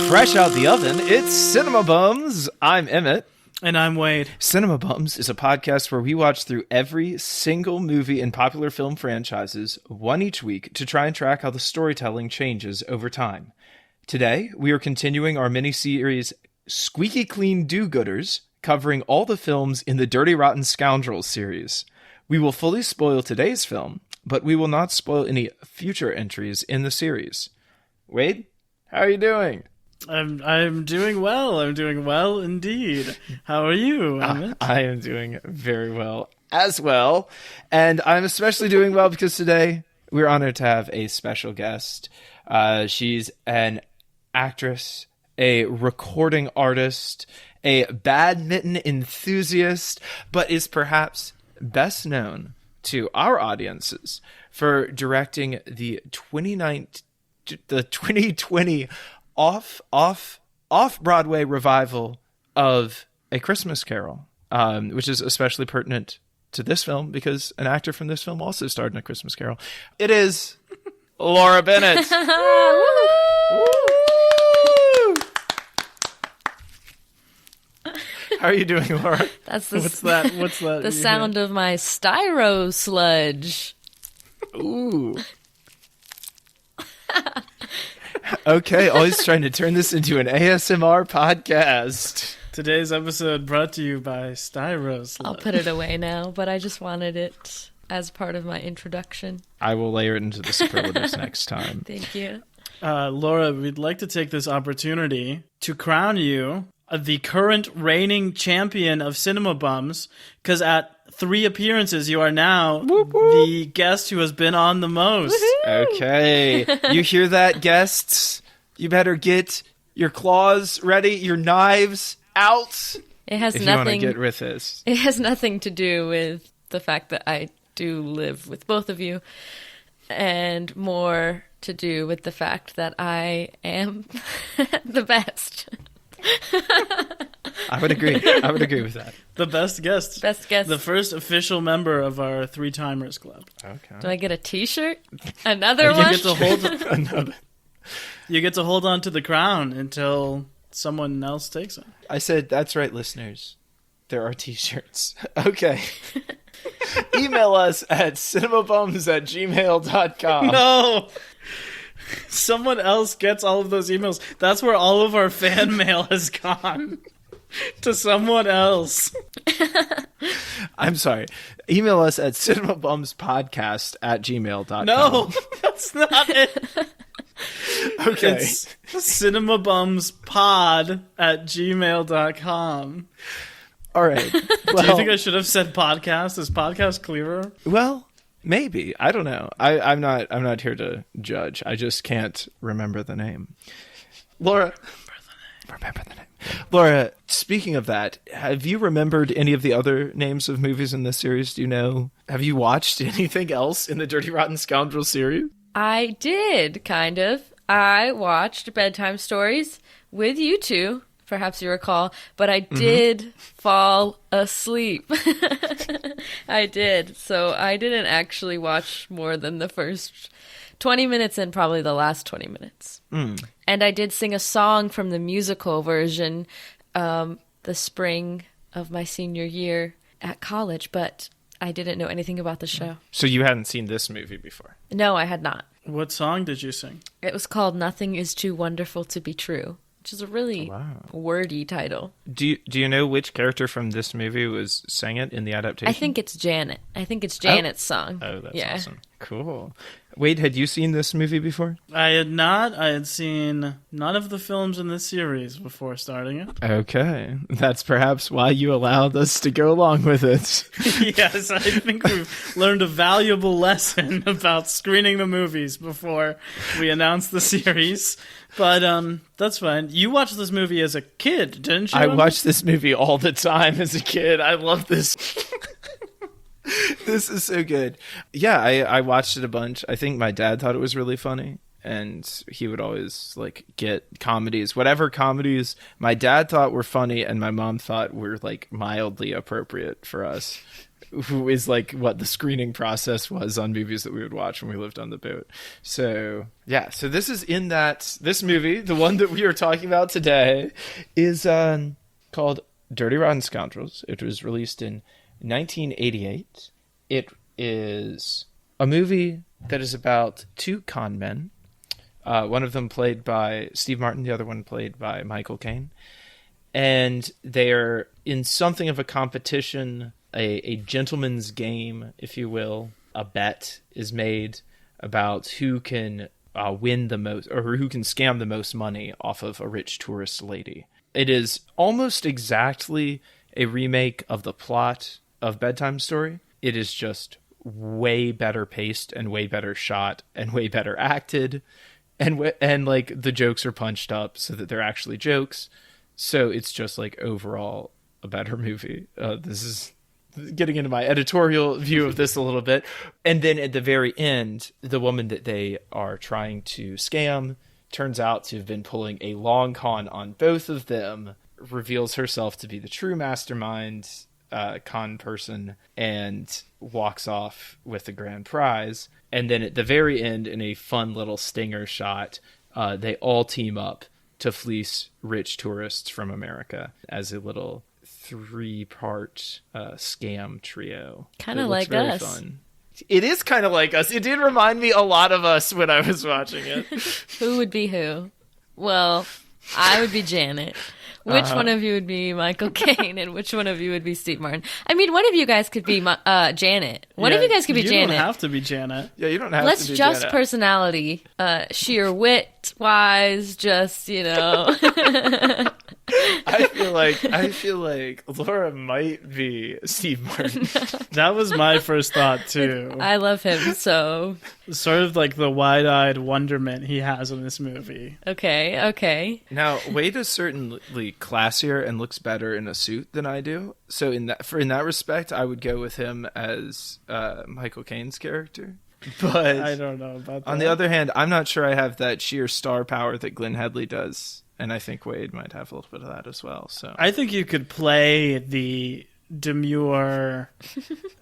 Fresh out the oven, it's Cinema Bums. I'm Emmett. And I'm Wade. Cinema Bums is a podcast where we watch through every single movie in popular film franchises, one each week, to try and track how the storytelling changes over time. Today, we are continuing our mini-series Squeaky Clean Do-Gooders, covering all the films in the Dirty Rotten Scoundrels series. We will fully spoil today's film, but we will not spoil any future entries in the series. Wade, how are you doing? I'm doing well. I'm doing well indeed. How are you, Emmett? I am doing very well as well. And I'm especially doing well because today we're honored to have a special guest. She's an actress, a recording artist, a badminton enthusiast, but is perhaps best known to our audiences for directing the 2020 off-Broadway revival of A Christmas Carol, which is especially pertinent to this film because an actor from this film also starred in A Christmas Carol. It is Laura Bennett. How are you doing, Laura? What's that? The sound of my styro sludge. Ooh. Okay, always trying to turn this into an ASMR podcast. Today's episode brought to you by Styros. I'll put it away now, but I just wanted it as part of my introduction. I will layer it into the superlatives next time. Thank you. Laura, we'd like to take this opportunity to crown you the current reigning champion of Cinema Bums, because at 3 appearances, you are now the guest who has been on the most. Woo-hoo! Okay, you hear that, guests? You better get your claws ready, your knives out. It has if nothing. You want to get with this. It has nothing to do with the fact that I do live with both of you, and more to do with the fact that I am the best. I would agree with that. The best guest. Best guest. The first official member of our Three Timers Club. Okay. Do I get a t-shirt? Another one? You get to hold on to the crown until someone else takes it. I said, that's right, listeners. There are t-shirts. Okay. Email us at cinemabums@gmail.com. No! Someone else gets all of those emails. That's where all of our fan mail has gone. To someone else. I'm sorry. Email us at cinemabumspodcast@gmail.com. No, that's not it. Okay. It's cinemabumspod@gmail.com. All right. Do you think I should have said podcast? Is podcast clearer? Well, maybe. I don't know. I'm not here to judge. I just can't remember the name. Laura. Remember the name. Laura, speaking of that, have you remembered any of the other names of movies in this series? Do you know? Have you watched anything else in the Dirty Rotten Scoundrels series? I did, kind of. I watched Bedtime Stories with you two, perhaps you recall, but I did fall asleep. I did. So I didn't actually watch more than the first 20 minutes and probably the last 20 minutes. And I did sing a song from the musical version the spring of my senior year at college, but I didn't know anything about the show. So you hadn't seen this movie before? No, I had not. What song did you sing? It was called Nothing Is Too Wonderful to Be True, which is a really wordy title. Do you know which character from this movie sang it in the adaptation? I think it's Janet. I think it's Janet's song. Oh, that's awesome. Cool. Wade, had you seen this movie before? I had not. I had seen none of the films in this series before starting it. Okay. That's perhaps why you allowed us to go along with it. Yes, I think we've learned a valuable lesson about screening the movies before we announce the series. But that's fine. You watched this movie as a kid, didn't you? I watched this movie all the time as a kid. I love this. This is so good. Yeah, I watched it a bunch. I think my dad thought it was really funny, and he would always get whatever comedies my dad thought were funny and my mom thought were mildly appropriate for us. who is like what the screening process was on movies that we would watch when we lived on the boat. So yeah, so this is in this movie, the one that we are talking about today, is called Dirty Rotten Scoundrels. It was released in 1988. It is a movie that is about two con men. One of them played by Steve Martin, the other one played by Michael Caine. And they are in something of a competition, a gentleman's game, if you will. A bet is made about who can win the most, or who can scam the most money off of a rich tourist lady. It is almost exactly a remake of the plot of Bedtime Story. It is just way better paced and way better shot and way better acted. And like the jokes are punched up so that they're actually jokes. So it's just like overall a better movie. This is getting into my editorial view of this a little bit. And then at the very end, the woman that they are trying to scam turns out to have been pulling a long con on both of them, reveals herself to be the true mastermind con person, and walks off with the grand prize. And then at the very end, in a fun little stinger shot, they all team up to fleece rich tourists from America as a little 3-part scam trio. Kind of like us. Fun. It is kind of like us. It did remind me a lot of us when I was watching it. Who would be who? Well, I would be Janet. Which one of you would be Michael Caine, and which one of you would be Steve Martin? I mean, one of you guys could be Janet. One of you guys could be Janet. You don't have to be Janet. Yeah, you don't have Let's to be just Janet. Personality, sheer wit-wise, just, you know. I feel like Laura might be Steve Martin. That was my first thought, too. I love him, so... Sort of like the wide-eyed wonderment he has in this movie. Okay. Now, Wade is certainly classier and looks better in a suit than I do. So in that respect, I would go with him as Michael Caine's character. But I don't know about that. On the other hand, I'm not sure I have that sheer star power that Glenn Headley does. And I think Wade might have a little bit of that as well. So I think you could play the demure,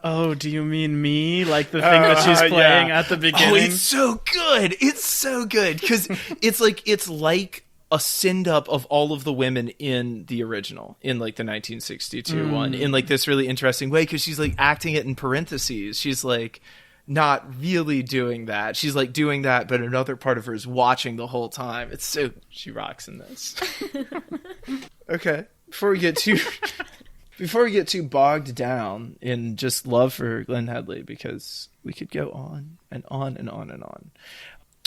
oh, do you mean me? Like the thing that she's playing at the beginning. Oh, it's so good. It's so good. Because it's like a send-up of all of the women in the original, in like the 1962 one, in like this really interesting way. Because she's like acting it in parentheses. She's like not really doing that. She's like doing that, but another part of her is watching the whole time. It's so... She rocks in this. Okay. Before we get too bogged down in just love for Glenn Headley, because we could go on and on and on and on.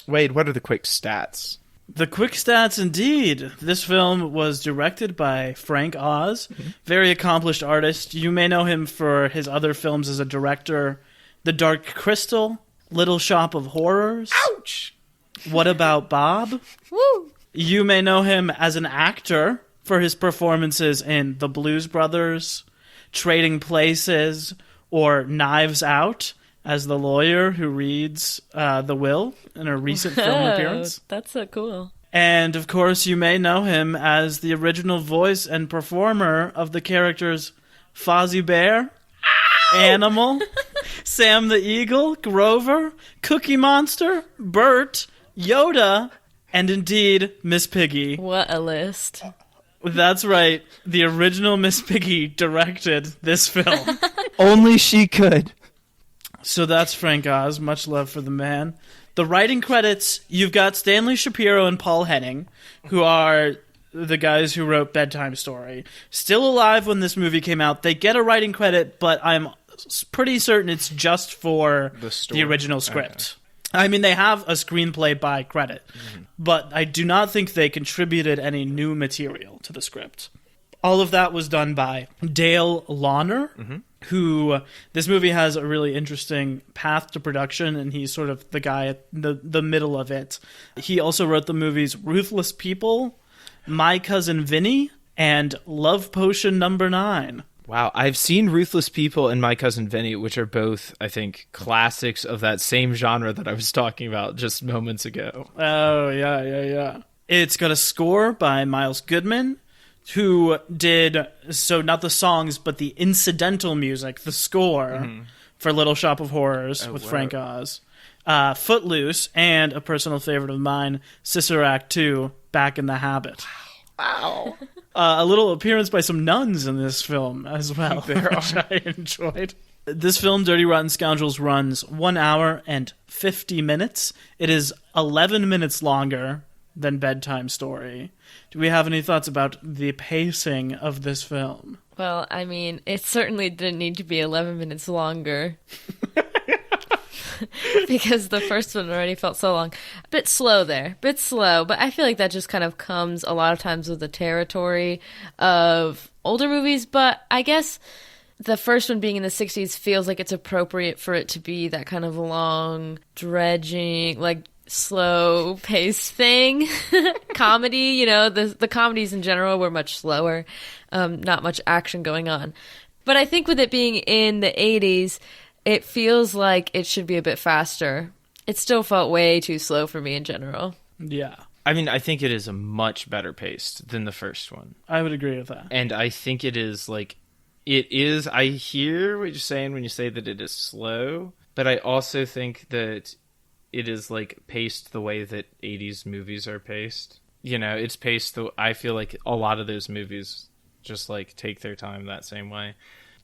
Wade, what are the quick stats? The quick stats, indeed. This film was directed by Frank Oz, very accomplished artist. You may know him for his other films as a director: The Dark Crystal, Little Shop of Horrors. Ouch! What About Bob? Woo! You may know him as an actor for his performances in The Blues Brothers, Trading Places, or Knives Out as the lawyer who reads the will in a recent film appearance. That's so cool. And, of course, you may know him as the original voice and performer of the characters Fozzie Bear, Animal, Sam the Eagle, Grover, Cookie Monster, Bert, Yoda, and indeed, Miss Piggy. What a list. That's right. The original Miss Piggy directed this film. Only she could. So that's Frank Oz. Much love for the man. The writing credits, you've got Stanley Shapiro and Paul Henning, who are the guys who wrote Bedtime Story. Still alive when this movie came out. They get a writing credit, but I'm pretty certain it's just for the original script. I mean, they have a screenplay by credit, but I do not think they contributed any new material to the script. All of that was done by Dale Launer, who, this movie has a really interesting path to production, and he's sort of the guy at the middle of it. He also wrote the movies Ruthless People, My Cousin Vinny, and Love Potion Number 9. Wow, I've seen Ruthless People and My Cousin Vinny, which are both, I think, classics of that same genre that I was talking about just moments ago. Oh, yeah. It's got a score by Miles Goodman, who did, so not the songs, but the incidental music, the score for Little Shop of Horrors with Frank Oz, Footloose, and a personal favorite of mine, Sister 2, Back in the Habit. Wow. A little appearance by some nuns in this film as well, which I enjoyed. This film, Dirty Rotten Scoundrels, runs 1 hour and 50 minutes. It is 11 minutes longer than Bedtime Story. Do we have any thoughts about the pacing of this film? Well, I mean, it certainly didn't need to be 11 minutes longer. Because the first one already felt so long. Bit slow there. Bit slow. But I feel like that just kind of comes a lot of times with the territory of older movies. But I guess the first one being in the 60s feels like it's appropriate for it to be that kind of long, dredging, like slow pace thing. Comedy, you know, the comedies in general were much slower. Not much action going on. But I think with it being in the 80s, it feels like it should be a bit faster. It still felt way too slow for me in general. Yeah. I mean, I think it is a much better paced than the first one. I would agree with that. And I think it is I hear what you're saying when you say that it is slow, but I also think that it is like paced the way that 80s movies are paced. You know, it's paced I feel like a lot of those movies just like take their time that same way.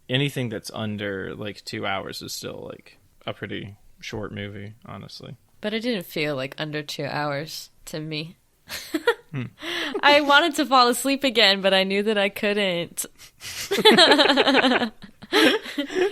Anything that's under like 2 hours is still like a pretty short movie, honestly. But it didn't feel like under 2 hours to me. I wanted to fall asleep again, but I knew that I couldn't.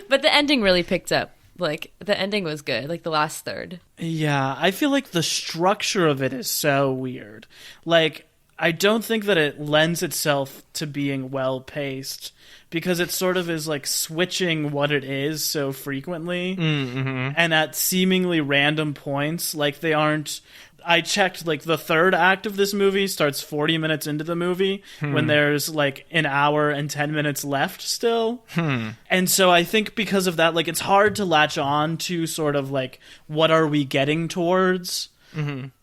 But the ending really picked up. Like, the ending was good, like the last third. Yeah, I feel like the structure of it is so weird. Like, I don't think that it lends itself to being well-paced, because it sort of is like switching what it is so frequently, and at seemingly random points. Like, they aren't... I checked, like, the third act of this movie starts 40 minutes into the movie when there's, like, an hour and 10 minutes left still. And so I think because of that, like, it's hard to latch on to sort of, like, what are we getting towards?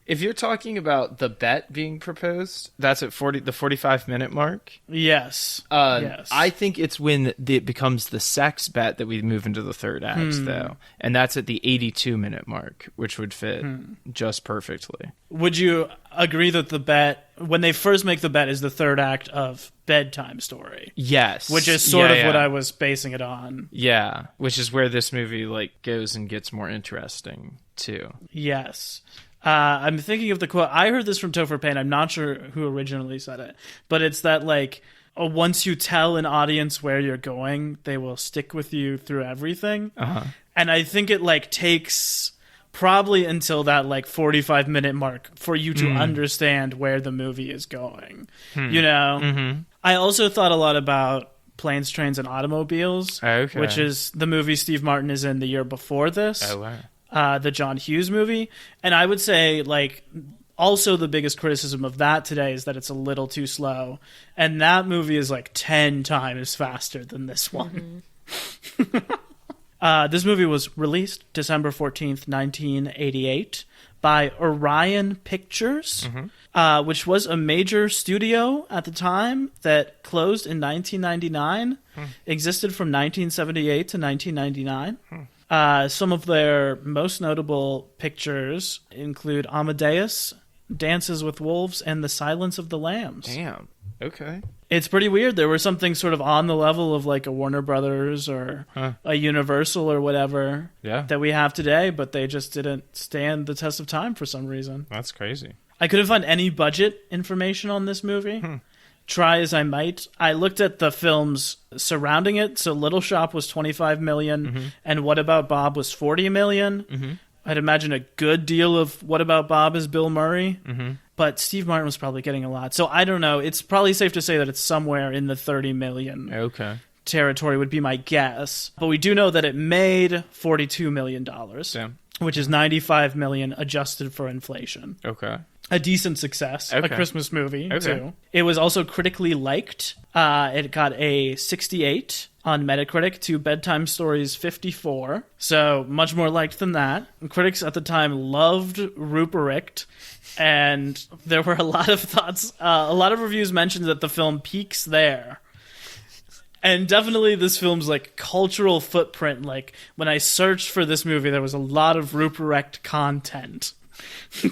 If you're talking about the bet being proposed, that's at the 45-minute mark. Yes. Yes. I think it's when it becomes the sex bet that we move into the third act, though. And that's at the 82-minute mark, which would fit just perfectly. Would you agree that the bet, when they first make the bet, is the third act of Bedtime Story? Yes. Which is sort of what I was basing it on. Yeah, which is where this movie like goes and gets more interesting, too. Yes. I'm thinking of the quote. I heard this from Topher Payne. I'm not sure who originally said it, but it's that, like, once you tell an audience where you're going, they will stick with you through everything. And I think it, like, takes probably until that, like, 45-minute mark for you to understand where the movie is going. You know? I also thought a lot about Planes, Trains, and Automobiles, which is the movie Steve Martin is in the year before this. Oh, wow. The John Hughes movie. And I would say, like, also the biggest criticism of that today is that it's a little too slow. And that movie is like 10 times faster than this one. This movie was released December 14th, 1988 by Orion Pictures, which was a major studio at the time that closed in 1999, existed from 1978 to 1999. Some of their most notable pictures include Amadeus, Dances with Wolves, and The Silence of the Lambs. Damn. Okay. It's pretty weird. There were something sort of on the level of like a Warner Brothers or a Universal or whatever that we have today, but they just didn't stand the test of time for some reason. That's crazy. I couldn't find any budget information on this movie. Try as I might. I looked at the films surrounding it. So Little Shop was $25 million, and What About Bob was $40 million. I'd imagine a good deal of What About Bob is Bill Murray, but Steve Martin was probably getting a lot. So I don't know. It's probably safe to say that it's somewhere in the $30 million territory would be my guess. But we do know that it made $42 million, which is $95 million adjusted for inflation. a decent success, a Okay. Christmas movie, Okay. too. It was also critically liked. It got a 68 on Metacritic to Bedtime Stories 54, so much more liked than that. Critics at the time loved Rupert, and there were a lot of thoughts, a lot of reviews mentioned that the film peaks there. And definitely this film's, like, cultural footprint, like, when I searched for this movie, there was a lot of Rupert content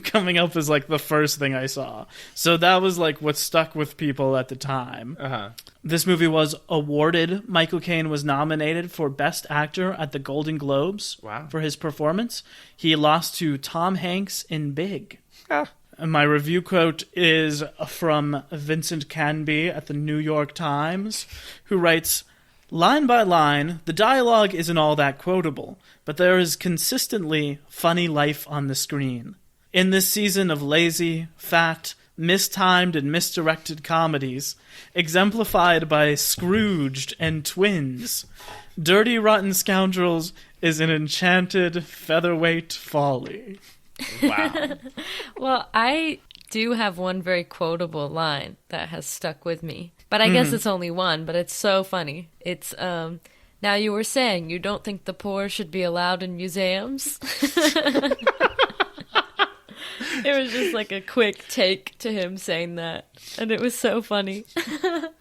coming up as, like, the first thing I saw. So that was, like, what stuck with people at the time. Uh-huh. This movie was awarded. Michael Caine was nominated for Best Actor at the Golden Globes for his performance. He lost to Tom Hanks in Big. Ah. And my review quote is from Vincent Canby at the New York Times, who writes, "Line by line, the dialogue isn't all that quotable, but there is consistently funny life on the screen. In this season of lazy, fat, mistimed and misdirected comedies, exemplified by Scrooged and Twins, Dirty Rotten Scoundrels is an enchanted featherweight folly." Wow. Well, I do have one very quotable line that has stuck with me. But I guess it's only one, but it's so funny. It's, now you were saying you don't think the poor should be allowed in museums? It was just like a quick take to him saying that. And it was so funny.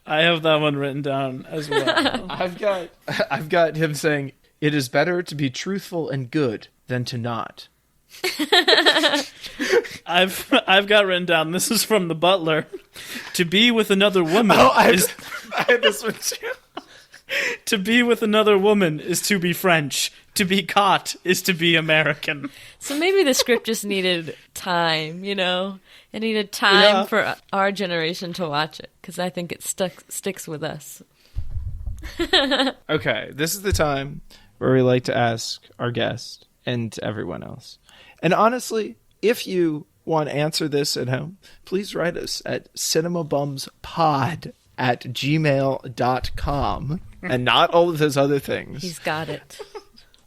I have that one written down as well. I've got him saying, "It is better to be truthful and good than to not." I've got written down, this is from The Butler, "To be with another woman I had this one too. to be with another woman is to be French. To be caught is to be American." So maybe the script just needed time, you know? It needed time for our generation to watch it, because I think it sticks with us. Okay, this is the time where we like to ask our guest and everyone else. And honestly, if you want to answer this at home, please write us at cinemabumspod@gmail.com and not all of those other things. He's got it.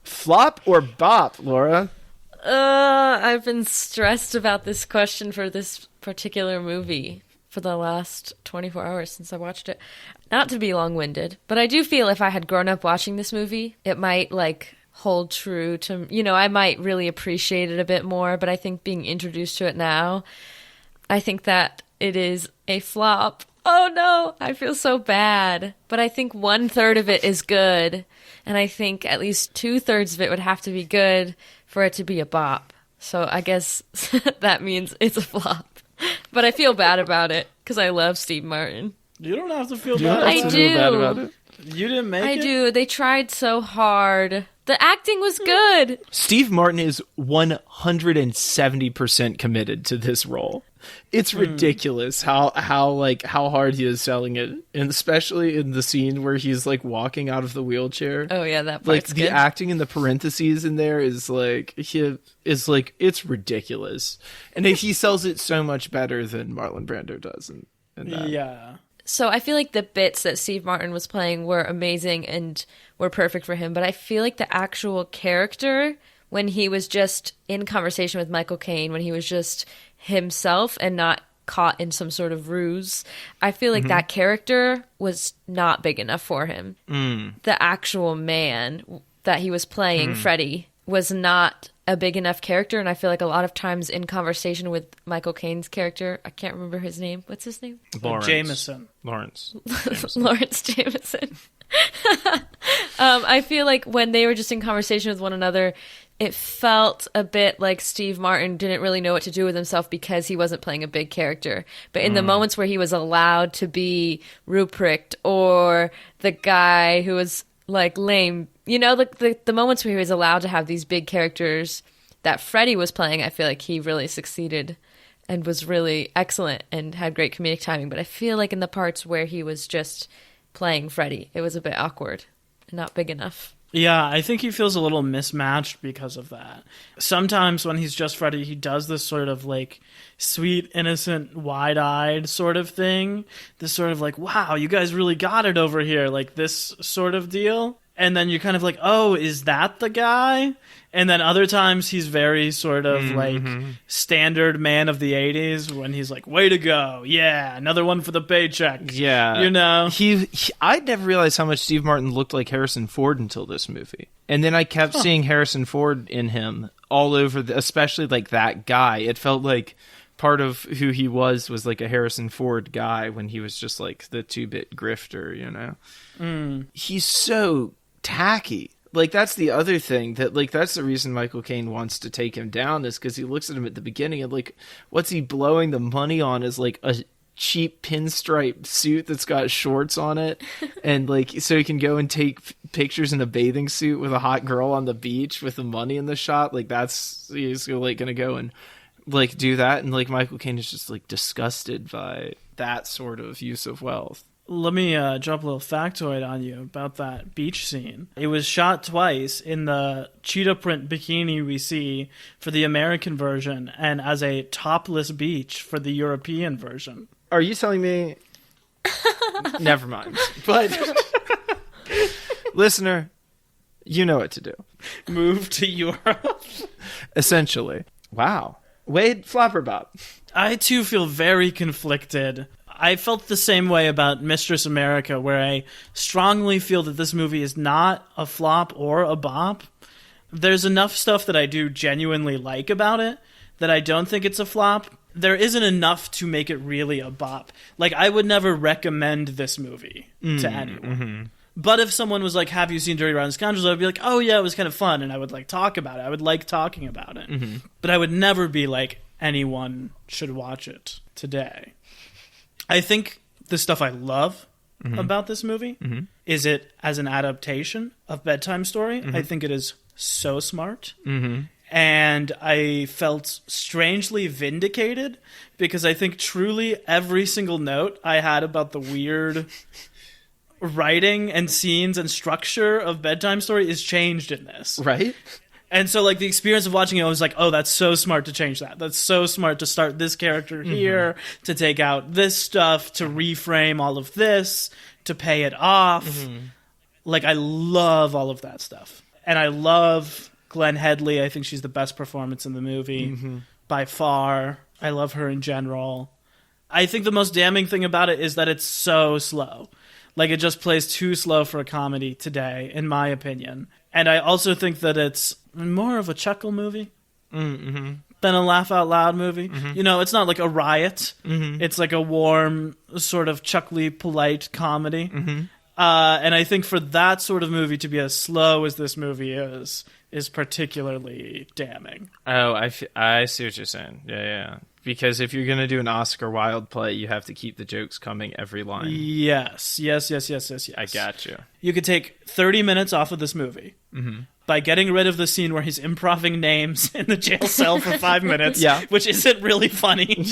Flop or bop, Laura? I've been stressed about this question for this particular movie for the last 24 hours since I watched it. Not to be long-winded, but I do feel if I had grown up watching this movie, it might, like, hold true to, you know, I might really appreciate it a bit more, but I think being introduced to it now, I think that it is a flop. Oh no, I feel so bad. But I think 1/3 of it is good, and I think at least 2/3 of it would have to be good for it to be a bop. So I guess that means it's a flop. But I feel bad about it, because I love Steve Martin. You don't have to feel bad. I do. Bad about it. You didn't make it? I do. They tried so hard. The acting was good. Steve Martin is 170% committed to this role. It's ridiculous how hard he is selling it, and especially in the scene where he's like walking out of the wheelchair. Oh yeah, that Like part's the good. acting in the parentheses in there is like it's ridiculous, and he sells it so much better than Marlon Brando does. In that. Yeah. So I feel like the bits that Steve Martin was playing were amazing and were perfect for him, but I feel like the actual character, when he was just in conversation with Michael Caine, when he was just himself and not caught in some sort of ruse, I feel like that character was not big enough for him. The actual man that he was playing, Freddy, was not a big enough character, and I feel like a lot of times in conversation with Michael Caine's character, I can't remember his name. What's his name? Lawrence. Jameson. Lawrence. Lawrence Jameson. I feel like when they were just in conversation with one another, it felt a bit like Steve Martin didn't really know what to do with himself because he wasn't playing a big character. But in the moments where he was allowed to be Ruprecht or the guy who was like lame, you know, the moments where he was allowed to have these big characters that Freddy was playing, I feel like he really succeeded and was really excellent and had great comedic timing. But I feel like in the parts where he was just playing Freddy, it was a bit awkward and not big enough. Yeah, I think he feels a little mismatched because of that. Sometimes when he's just Freddy, he does this sort of like sweet, innocent, wide-eyed sort of thing. This sort of like, wow, you guys really got it over here, like this sort of deal. and then you're kind of like, oh, is that the guy? And then other times he's very sort of like standard man of the 80s when he's like, way to go. Yeah, another one for the paycheck. Yeah. You know? I'd never realized how much Steve Martin looked like Harrison Ford until this movie. And then I kept seeing Harrison Ford in him all over, especially like that guy. It felt like part of who he was like a Harrison Ford guy when he was just like the 2-bit grifter, you know? He's so tacky. Like, that's the other thing that, like, that's the reason Michael Caine wants to take him down, is because he looks at him at the beginning and, like, what's he blowing the money on is, like, a cheap pinstripe suit that's got shorts on it. And, like, so he can go and take pictures in a bathing suit with a hot girl on the beach with the money in the shot. Like, he's, like, gonna go and, like, do that. And, like, Michael Caine is just, like, disgusted by that sort of use of wealth. Let me drop a little factoid on you about that beach scene. It was shot twice in the cheetah print bikini we see for the American version and as a topless beach for the European version. Are you telling me? Never mind. But, listener, you know what to do. Move to Europe. Essentially. Wow. Wade, flop or bop? I, too, feel very conflicted. I felt the same way about Mistress America, where I strongly feel that this movie is not a flop or a bop. There's enough stuff that I do genuinely like about it that I don't think it's a flop. There isn't enough to make it really a bop. Like, I would never recommend this movie to anyone. But if someone was like, have you seen Dirty Rotten Scoundrels? I would be like, oh yeah, it was kind of fun, and I would like talk about it. I would like talking about it. But I would never be like, anyone should watch it today. I think the stuff I love about this movie is it as an adaptation of Bedtime Story. I think it is so smart. And I felt strangely vindicated because I think truly every single note I had about the weird writing and scenes and structure of Bedtime Story is changed in this. Right? And so, like, the experience of watching it, I was like, oh, that's so smart to change that. That's so smart to start this character here, to take out this stuff, to reframe all of this, to pay it off. Like, I love all of that stuff. And I love Glenn Headley. I think she's the best performance in the movie by far. I love her in general. I think the most damning thing about it is that it's so slow. Like, it just plays too slow for a comedy today, in my opinion. And I also think that it's more of a chuckle movie than a laugh-out-loud movie. You know, it's not like a riot. It's like a warm, sort of chuckly, polite comedy. And I think for that sort of movie to be as slow as this movie is particularly damning. Oh, I see what you're saying. Yeah. Because if you're going to do an Oscar Wilde play, you have to keep the jokes coming every line. Yes. I got you. You could take 30 minutes off of this movie by getting rid of the scene where he's improvising names in the jail cell for 5 minutes, which isn't really funny.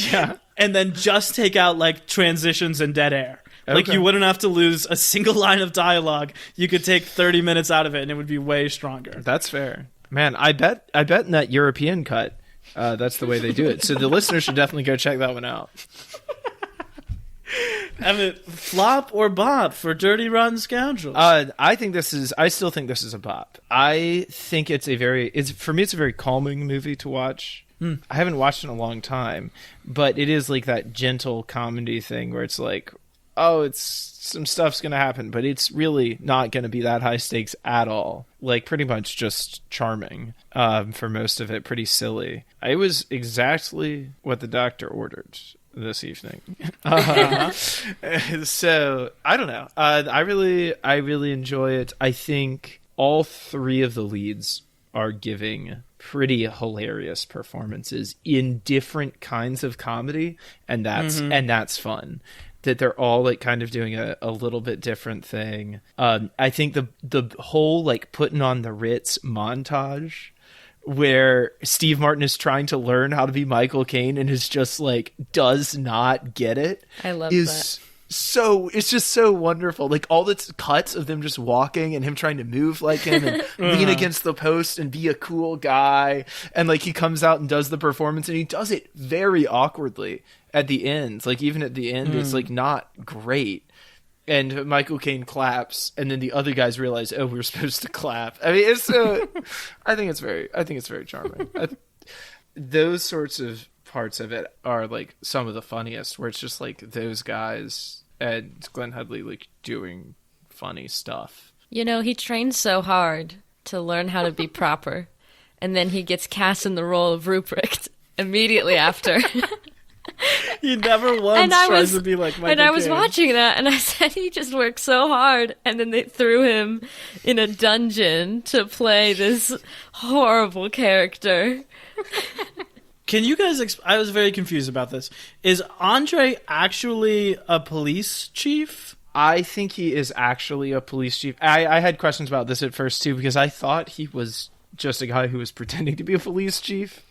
And then just take out, like, transitions and dead air. Like, you wouldn't have to lose a single line of dialogue. You could take 30 minutes out of it, and it would be way stronger. That's fair. Man, I bet in that European cut, that's the way they do it. So the listeners should definitely go check that one out. I mean, flop or bop for Dirty Rotten Scoundrels? I still think this is a bop. I think for me, it's a very calming movie to watch. I haven't watched it in a long time, but it is like that gentle comedy thing where it's like, oh, some stuff's going to happen, but it's really not going to be that high stakes at all. Like, pretty much just charming for most of it, pretty silly. It was exactly what the doctor ordered this evening. So, I don't know. I really enjoy it. I think all three of the leads are giving pretty hilarious performances in different kinds of comedy, and that's fun. That they're all like kind of doing a little bit different thing. I think the whole like putting on the Ritz montage where Steve Martin is trying to learn how to be Michael Caine and is just like does not get it. I love that. So it's just so wonderful. Like all the cuts of them just walking and him trying to move like him and lean against the post and be a cool guy. And like he comes out and does the performance and he does it very awkwardly at the end. Like even at the end, it's like not great. and Michael Caine claps, and then the other guys realize, oh, we were supposed to clap. I mean, it's I think it's very charming. Those sorts of parts of it are like some of the funniest, where it's just like those guys and Glenn Headley like doing funny stuff. You know, he trained so hard to learn how to be proper, and then he gets cast in the role of Ruprecht immediately after. He never once tries to be like Michael And I was Caine. watching that, and I said he just worked so hard, and then they threw him in a dungeon to play this horrible character. Can you guys... I was very confused about this. Is Andre actually a police chief? I think he is actually a police chief. I had questions about this at first, too, because I thought he was just a guy who was pretending to be a police chief.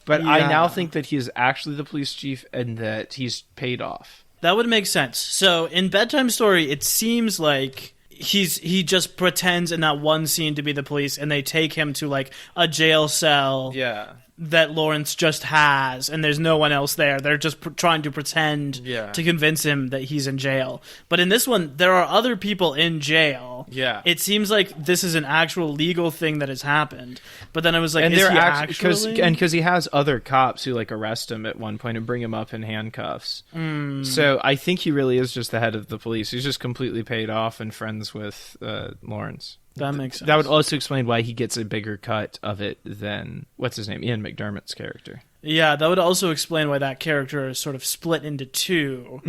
But I now think that he is actually the police chief and that he's paid off. That would make sense. So in Bedtime Story, it seems like he just pretends in that one scene to be the police, and they take him to like a jail cell. Yeah. That Lawrence just has, and there's no one else there. They're just trying to pretend to convince him that he's in jail. But in this one, there are other people in jail. Yeah. It seems like this is an actual legal thing that has happened. But then I was like, and is they're he actually... actually? Because he has other cops who like arrest him at one point and bring him up in handcuffs. So I think he really is just the head of the police. He's just completely paid off and friends with Lawrence. That makes sense. That would also explain why he gets a bigger cut of it than, what's his name, Ian McDermott's character. Yeah, that would also explain why that character is sort of split into two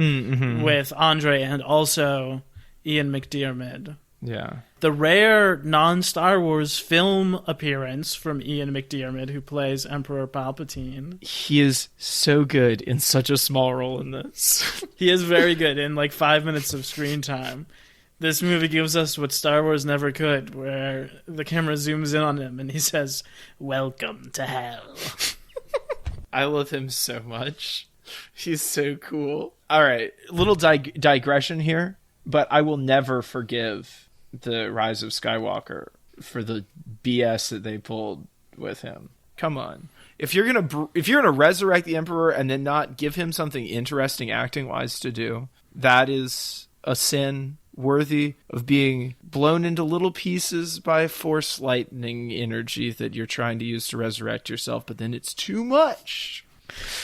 with Andre and also Ian McDiarmid. Yeah. The rare non-Star Wars film appearance from Ian McDiarmid, who plays Emperor Palpatine. He is so good in such a small role in this. He is very good in like 5 minutes of screen time. This movie gives us what Star Wars never could, where the camera zooms in on him and he says, "Welcome to hell." I love him so much. He's so cool. All right, little digression here, but I will never forgive the Rise of Skywalker for the BS that they pulled with him. Come on. If you're gonna resurrect the Emperor and then not give him something interesting acting-wise to do, that is a sin worthy of being blown into little pieces by force lightning energy that you're trying to use to resurrect yourself, but then it's too much.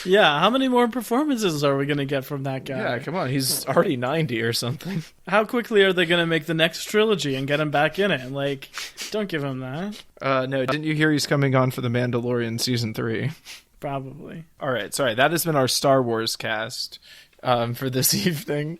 Yeah, how many more performances are we going to get from that guy? Yeah, come on, he's already 90 or something. How quickly are they going to make the next trilogy and get him back in it? Like, don't give him that. No, didn't you hear he's coming on for The Mandalorian Season 3? Probably. All right, sorry, that has been our Star Wars cast for this evening.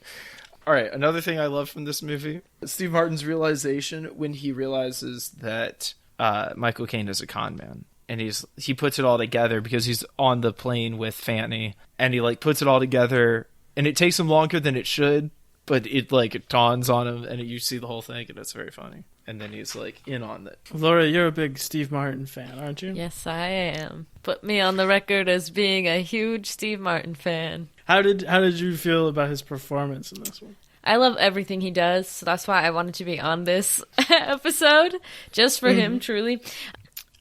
All right, another thing I love from this movie, Steve Martin's realization when he realizes that Michael Caine is a con man. And he puts it all together because he's on the plane with Fanny. And he like puts it all together. And it takes him longer than it should. But it dawns on him. And you see the whole thing. And it's very funny. And then he's like in on it. Laura, you're a big Steve Martin fan, aren't you? Yes, I am. Put me on the record as being a huge Steve Martin fan. How did you feel about his performance in this one? I love everything he does, so that's why I wanted to be on this episode, just for him, truly.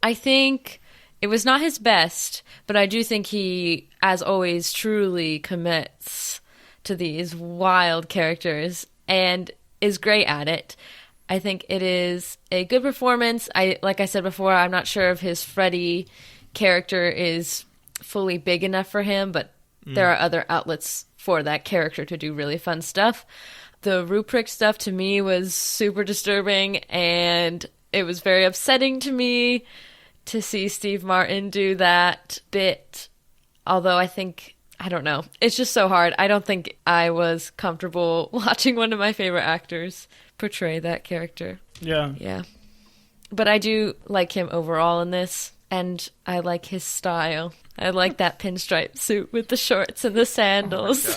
I think it was not his best, but I do think he, as always, truly commits to these wild characters and is great at it. I think it is a good performance. Like I said before, I'm not sure if his Freddy character is fully big enough for him, but there are other outlets for that character to do really fun stuff. The Ruprecht stuff to me was super disturbing, and it was very upsetting to me to see Steve Martin do that bit. Although I don't know. It's just so hard. I don't think I was comfortable watching one of my favorite actors portray that character. Yeah. Yeah. But I do like him overall in this, and I like his style. I like that pinstripe suit with the shorts and the sandals.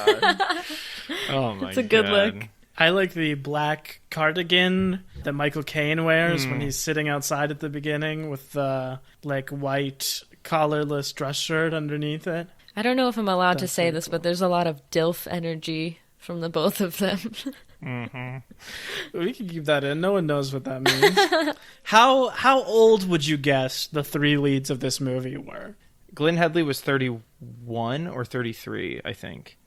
Oh my god. It's a good look. I like the black cardigan that Michael Caine wears when he's sitting outside at the beginning with the white collarless dress shirt underneath it. I don't know if I'm allowed to That's say pretty this, cool. but there's a lot of DILF energy from the both of them. We can keep that in. No one knows what that means. How old would you guess the three leads of this movie were? Glenn Headley was 31 or 33, I think.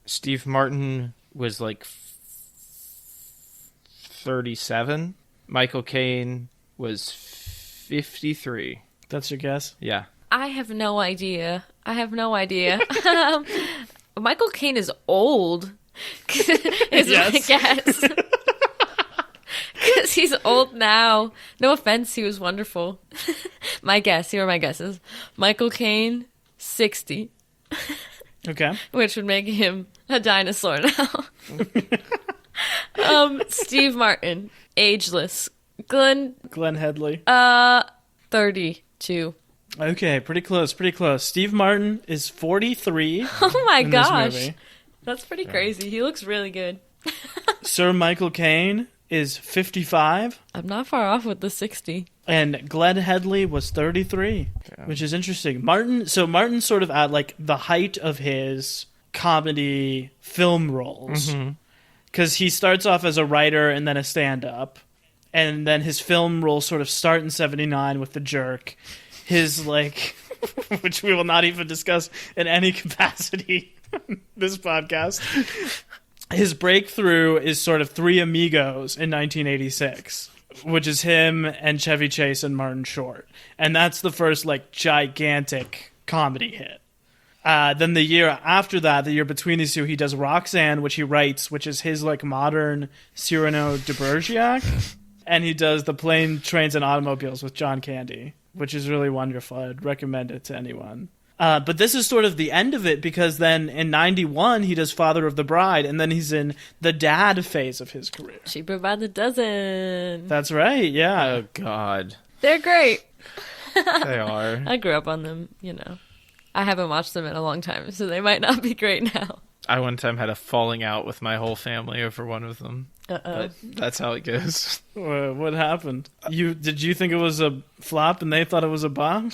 Steve Martin was like 37. Michael Caine was 53. That's your guess? Yeah. I have no idea. Michael Caine is old. Is my guess. Because he's old now. No offense, he was wonderful. Here are my guesses. Michael Caine, 60. Okay. Which would make him a dinosaur now. Steve Martin, ageless. Glenn Headley. 32. Okay, pretty close. Steve Martin is 43. Oh my in this gosh. movie. That's pretty crazy. He looks really good. Sir Michael Caine is 55. I'm not far off with the 60. And Glenn Headley was 33, which is interesting. Martin's sort of at like the height of his comedy film roles. Because he starts off as a writer and then a stand-up. And then his film roles sort of start in 79 with The Jerk. His, like, which we will not even discuss in any capacity in this podcast. His breakthrough is sort of Three Amigos in 1986, which is him and Chevy Chase and Martin Short. And that's the first, like, gigantic comedy hit. Then the year after that, the year between these two, he does Roxanne, which he writes, which is his, like, modern Cyrano de Bergerac. And he does The Plane, Trains, and Automobiles with John Candy, which is really wonderful. I'd recommend it to anyone. But this is sort of the end of it, because then in 91, he does Father of the Bride, and then he's in the dad phase of his career. Cheaper by the dozen. That's right, yeah. Oh, God. They're great. They are. I grew up on them, I haven't watched them in a long time, so they might not be great now. I one time had a falling out with my whole family over one of them. Uh-oh. But that's how it goes. What happened? Did you think it was a flop and they thought it was a bomb?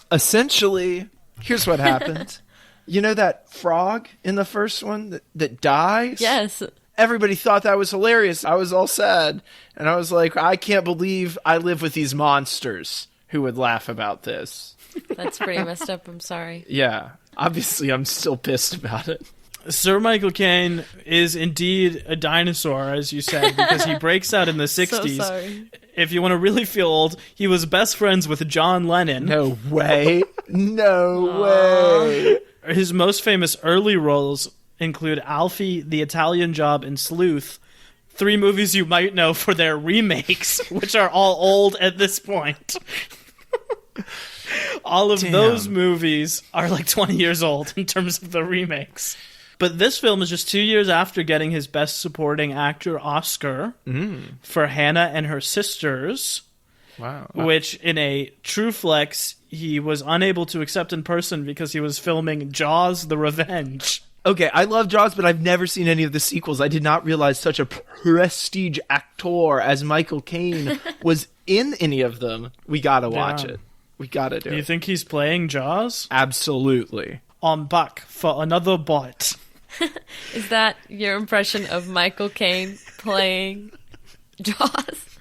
Essentially, here's what happened. You know that frog in the first one that dies? Yes. Everybody thought that was hilarious. I was all sad. And I was like, I can't believe I live with these monsters who would laugh about this. That's pretty messed up. I'm sorry. Yeah. Obviously, I'm still pissed about it. Sir Michael Caine is indeed a dinosaur, as you said, because he breaks out in the 60s. So sorry. If you want to really feel old, he was best friends with John Lennon. No way. No way. His most famous early roles include Alfie, The Italian Job, and Sleuth, 3 movies you might know for their remakes, which are all old at this point. All of those movies are like 20 years old in terms of the remakes. But this film is just 2 years after getting his Best Supporting Actor Oscar for Hannah and Her Sisters. Wow. Which, in a true flex, he was unable to accept in person because he was filming Jaws: The Revenge. Okay, I love Jaws, but I've never seen any of the sequels. I did not realize such a prestige actor as Michael Caine was in any of them. We gotta watch it. We gotta do it. Do you think he's playing Jaws? Absolutely. I'm back for another bite. Is that your impression of Michael Caine playing Jaws?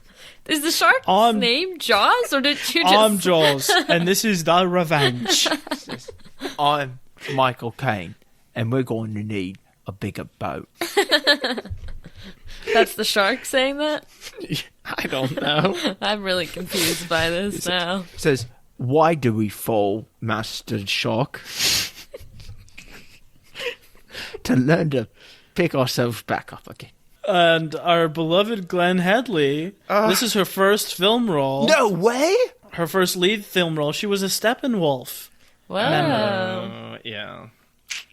Is the shark's name Jaws, or did you just... I'm Jaws, and this is The Revenge. I'm Michael Caine, and we're going to need a bigger boat. That's the shark saying that? I don't know. I'm really confused by this now. It says, why do we fall, Master Shark? To learn to pick ourselves back up again. And our beloved Glenn Headley, this is her first film role. No way! Her first lead film role. She was a Steppenwolf. Wow. Yeah.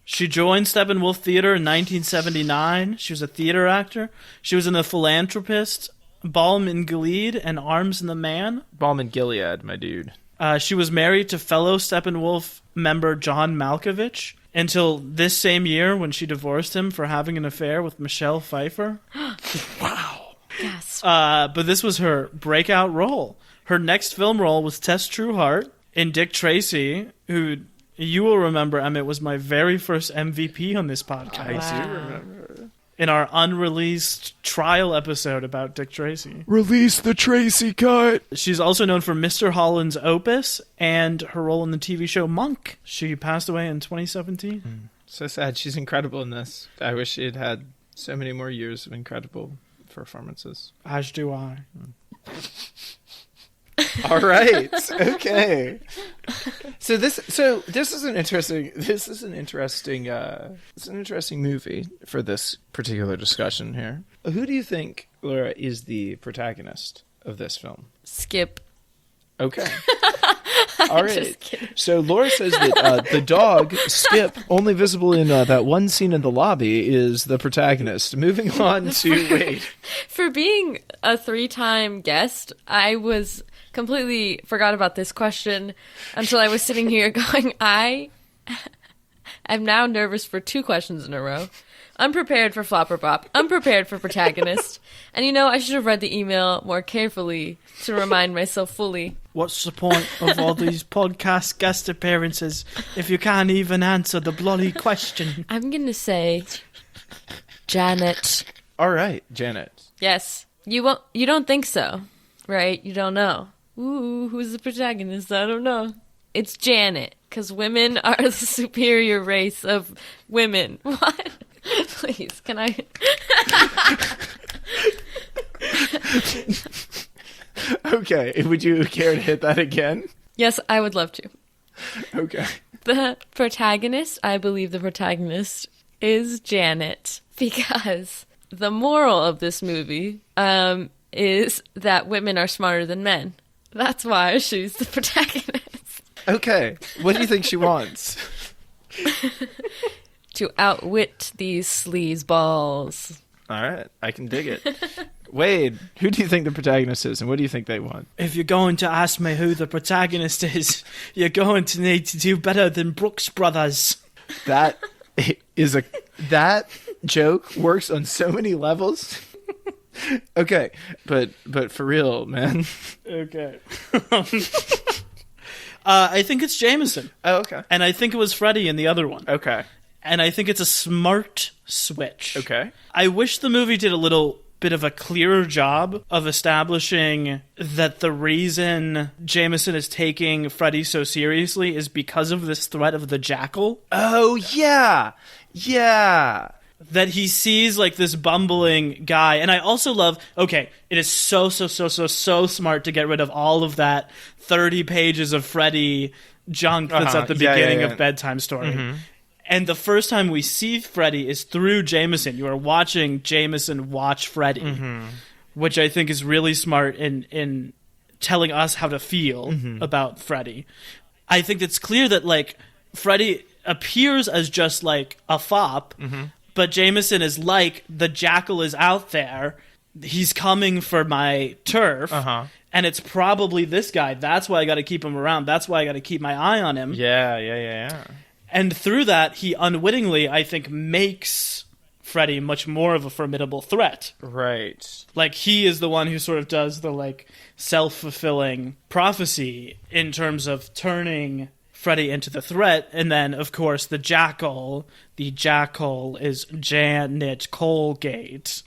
She joined Steppenwolf Theater in 1979. She was a theater actor. She was in The Philanthropist, Balm in Gilead, and Arms in the Man. Balm in Gilead, my dude. She was married to fellow Steppenwolf member John Malkovich until this same year when she divorced him for having an affair with Michelle Pfeiffer. Wow. Yes. But this was her breakout role. Her next film role was Tess Trueheart in Dick Tracy, who you will remember, Emmett, was my very first MVP on this podcast. I do remember. In our unreleased trial episode about Dick Tracy. Release the Tracy cut! She's also known for Mr. Holland's Opus and her role in the TV show Monk. She passed away in 2017. So sad. She's incredible in this. I wish she had had so many more years of incredible performances. As do I. All right. Okay. So this is an interesting movie for this particular discussion here. Who do you think, Laura, is the protagonist of this film? Skip. Okay. All right. Just kidding. So Laura says that the dog, Skip, only visible in that one scene in the lobby, is the protagonist. Moving on to Wade. For being a 3-time guest, I was completely forgot about this question until I was sitting here going, I'm now nervous for 2 questions in a row. Unprepared for Flopper Bop. Unprepared for protagonist. And I should have read the email more carefully to remind myself fully. What's the point of all these podcast guest appearances if you can't even answer the bloody question? I'm going to say Janet. All right, Janet. Yes. You don't think so, right? You don't know. Ooh, who's the protagonist? I don't know. It's Janet, because women are the superior race of women. What? Please, can I? Okay, would you care to hit that again? Yes, I would love to. Okay. I believe the protagonist is Janet, because the moral of this movie is that women are smarter than men. That's why she's the protagonist. Okay, what do you think she wants? To outwit these sleazeballs. All right, I can dig it. Wade, who do you think the protagonist is, and what do you think they want? If you're going to ask me who the protagonist is, you're going to need to do better than Brooks Brothers. That joke works on so many levels. Okay, but for real, man. Okay. I think it's Jameson. Oh, okay. And I think it was Freddy in the other one. Okay. And I think it's a smart switch. Okay. I wish the movie did a little bit of a clearer job of establishing that the reason Jameson is taking Freddy so seriously is because of this threat of the jackal. Oh, yeah. Yeah. That he sees like this bumbling guy. And I also love, okay, it is so smart to get rid of all of that 30 pages of Freddy junk that's at the beginning of Bedtime Story. Mm-hmm. And the first time we see Freddy is through Jameson. You are watching Jameson watch Freddy, which I think is really smart in telling us how to feel about Freddy. I think it's clear that like Freddy appears as just like a fop, but Jameson is like, the jackal is out there. He's coming for my turf. And it's probably this guy. That's why I got to keep him around. That's why I got to keep my eye on him. Yeah. And through that, he unwittingly, I think, makes Freddy much more of a formidable threat. Right. Like, he is the one who sort of does the, like, self-fulfilling prophecy in terms of turning Freddy into the threat. And then, of course, the jackal is Janet Colgate,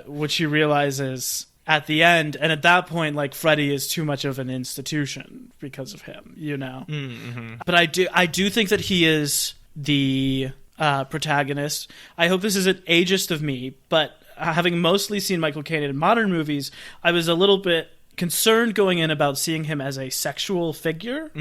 which he realizes at the end. And at that point, like, Freddy is too much of an institution because of him, you know? But I do think that he is the protagonist. I hope this isn't ageist of me, but having mostly seen Michael Caine in modern movies, I was a little bit concerned going in about seeing him as a sexual figure.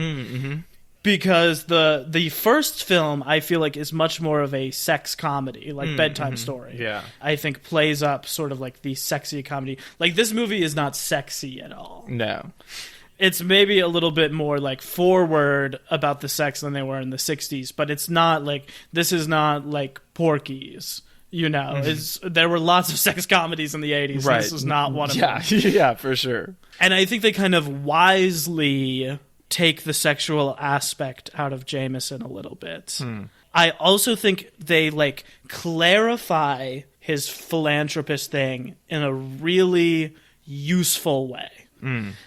Because the first film, I feel like, is much more of a sex comedy, like Bedtime Story. Yeah. I think plays up sort of like the sexy comedy. Like, this movie is not sexy at all. No. It's maybe a little bit more like forward about the sex than they were in the 60s, but it's not like, this is not like Porky's. You know, there were lots of sex comedies in the 80s. Right. This is not one of them. Yeah, for sure. And I think they kind of wisely take the sexual aspect out of Jameson a little bit. I also think they like clarify his philanthropist thing in a really useful way.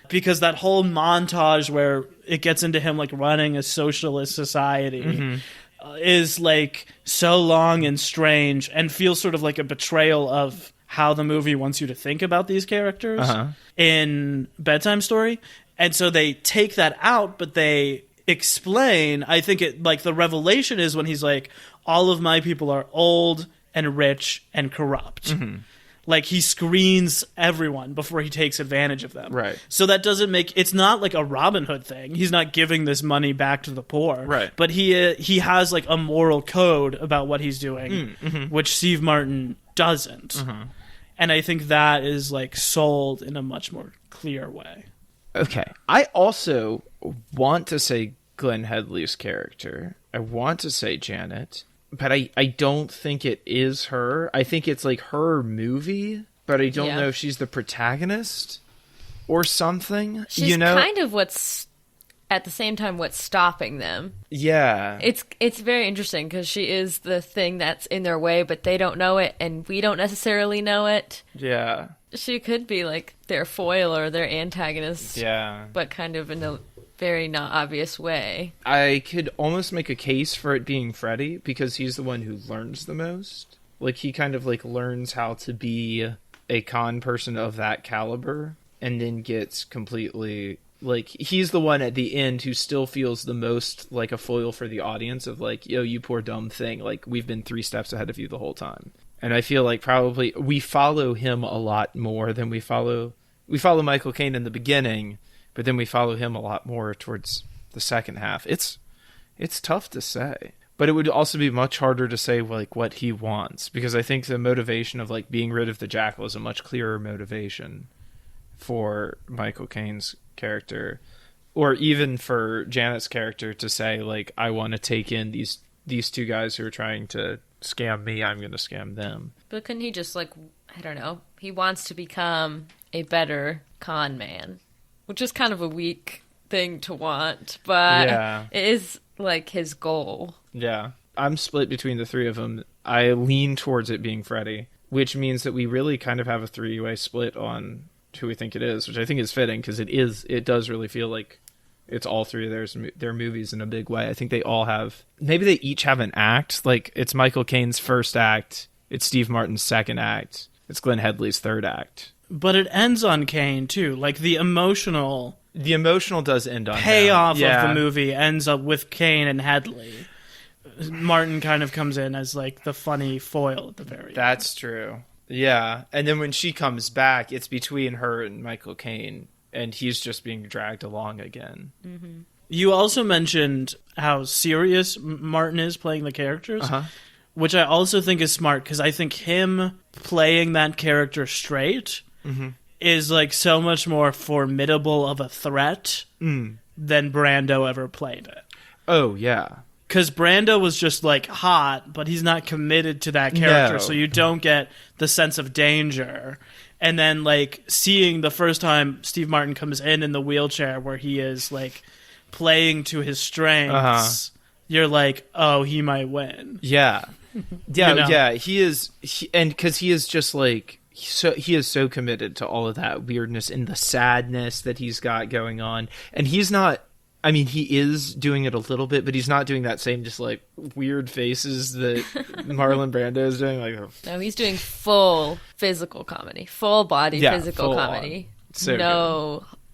Because that whole montage where it gets into him like running a socialist society is like so long and strange and feels sort of like a betrayal of how the movie wants you to think about these characters in Bedtime Story. And so they take that out, but they explain, I think it like the revelation is when he's like, all of my people are old and rich and corrupt. Like, he screens everyone before he takes advantage of them. Right. So that doesn't make... It's not like a Robin Hood thing. He's not giving this money back to the poor. Right. But he has, like, a moral code about what he's doing, which Steve Martin doesn't. And I think that is, like, sold in a much more clear way. Okay. I also want to say Glenn Headley's character. I want to say Janet. But I don't think it is her. I think it's like her movie, but I don't know if she's the protagonist or something. She's kind of what's, at the same time, what's stopping them. Yeah. It's very interesting because she is the thing that's in their way, but they don't know it, and we don't necessarily know it. Yeah. She could be like their foil or their antagonist. Yeah. But kind of in a very not obvious way. I could almost make a case for it being Freddy because he's the one who learns the most. Like, he kind of like learns how to be a con person of that caliber and then gets completely like, he's the one at the end who still feels the most like a foil for the audience of like, yo, you poor dumb thing. Like, we've been 3 steps ahead of you the whole time. And I feel like probably we follow him a lot more than we follow Michael Caine in the beginning. But then we follow him a lot more towards the second half. It's tough to say. But it would also be much harder to say like what he wants. Because I think the motivation of like being rid of the Jackal is a much clearer motivation for Michael Caine's character. Or even for Janet's character to say like, I want to take in these 2 guys who are trying to scam me. I'm going to scam them. But couldn't he just like, I don't know, he wants to become a better con man. Which is kind of a weak thing to want, but it is like his goal. Yeah. I'm split between the 3 of them. I lean towards it being Freddy, which means that we really kind of have a 3-way split on who we think it is, which I think is fitting because it does really feel like it's all 3 of their movies in a big way. I think they all have, maybe they each have an act. Like, it's Michael Caine's first act, it's Steve Martin's second act, it's Glenn Headley's third act. But it ends on Caine, too. Like, the emotional does end on payoff of the movie ends up with Caine and Headley. Martin kind of comes in as, like, the funny foil at the very end. That's true. Yeah. And then when she comes back, it's between her and Michael Caine, and he's just being dragged along again. Mm-hmm. You also mentioned how serious Martin is playing the characters. Which I also think is smart, because I think him playing that character straight is like so much more formidable of a threat than Brando ever played it. Oh, yeah. Because Brando was just like hot, but he's not committed to that character, so you don't get the sense of danger. And then like seeing the first time Steve Martin comes in the wheelchair where he is like playing to his strengths, you're like, oh, he might win. Yeah. Yeah, You know? yeah, he is, and because he is just like, he is so committed to all of that weirdness and the sadness that he's got going on, and he's not, I mean, he is doing it a little bit, but he's not doing that same just like weird faces that Marlon Brando is doing. Like, no, he's doing full physical comedy, full body physical full comedy. So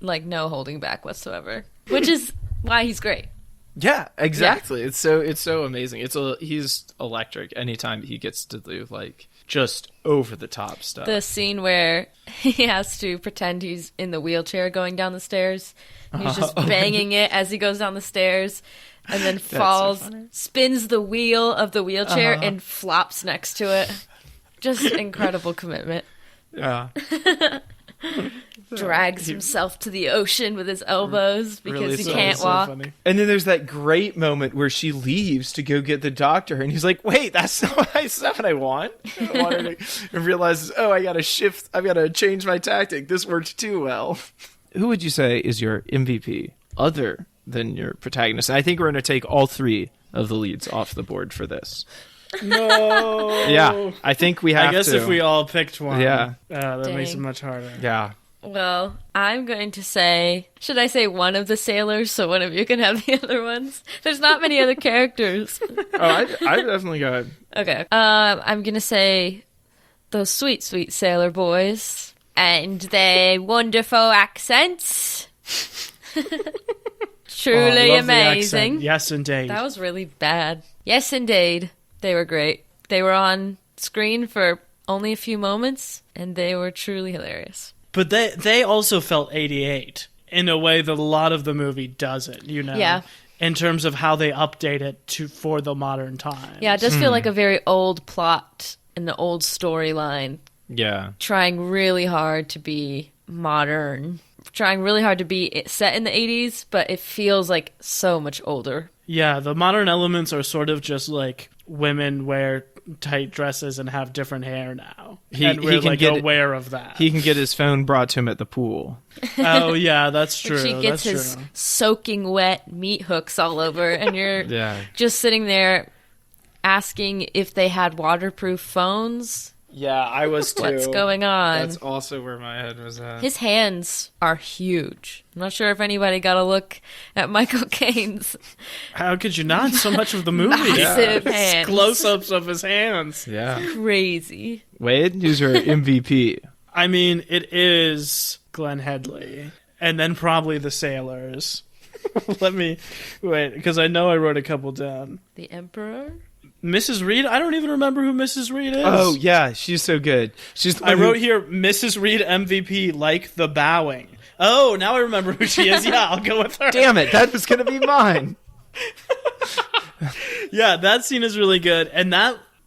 no holding back whatsoever, which is why he's great. Yeah, exactly. Yeah. It's so amazing. He's electric anytime he gets to do like just over the top stuff. The scene where he has to pretend he's in the wheelchair going down the stairs. He's just banging it as he goes down the stairs, and then falls, spins the wheel of the wheelchair, and flops next to it. Just incredible commitment. Yeah. Drags himself to the ocean with his elbows because really he can't walk. Funny. And then there's that great moment where she leaves to go get the doctor, and he's like, wait, that's not what I want. I want her to, and realizes, oh, I gotta change my tactic. This worked too well. Who would you say is your MVP other than your protagonist? And I think we're going to take all 3 of the leads off the board for this. No. Yeah, I think we have to. I guess if we all picked one, that makes it much harder. Yeah. Well, I'm going to say, should I say one of the sailors so one of you can have the other ones? There's not many other characters. I definitely got it. Okay. I'm going to say those sweet, sweet sailor boys and their wonderful accents. Truly amazing. Yes, indeed. That was really bad. Yes, indeed. They were great. They were on screen for only a few moments, and they were truly hilarious. But they also felt 88 in a way that a lot of the movie doesn't, you know? Yeah. In terms of how they update it for the modern times. Yeah, it does feel like a very old plot and the old storyline. Yeah. Trying really hard to be modern. Trying really hard to be set in the 80s, but it feels like so much older. Yeah, the modern elements are sort of just like women wear tight dresses and have different hair now. And we're like aware of that. He can get his phone brought to him at the pool. Oh, yeah, that's true. She gets his soaking wet meat hooks all over, and you're just sitting there asking if they had waterproof phones. Yeah, I was too. What's going on? That's also where my head was at. His hands are huge. I'm not sure if anybody got a look at Michael Caine's. How could you not? So much of the movie. Massive hands. Close-ups of his hands. Yeah. Crazy. Wade, who's your MVP? I mean, it is Glenn Headley. And then probably the Sailors. Let me... Wait, because I know I wrote a couple down. The Emperor? Mrs. Reed? I don't even remember who Mrs. Reed is. Oh, yeah. She's so good. I wrote here, Mrs. Reed MVP, like the bowing. Oh, now I remember who she is. Yeah, I'll go with her. Damn it. That was going to be mine. Yeah, that scene is really good. And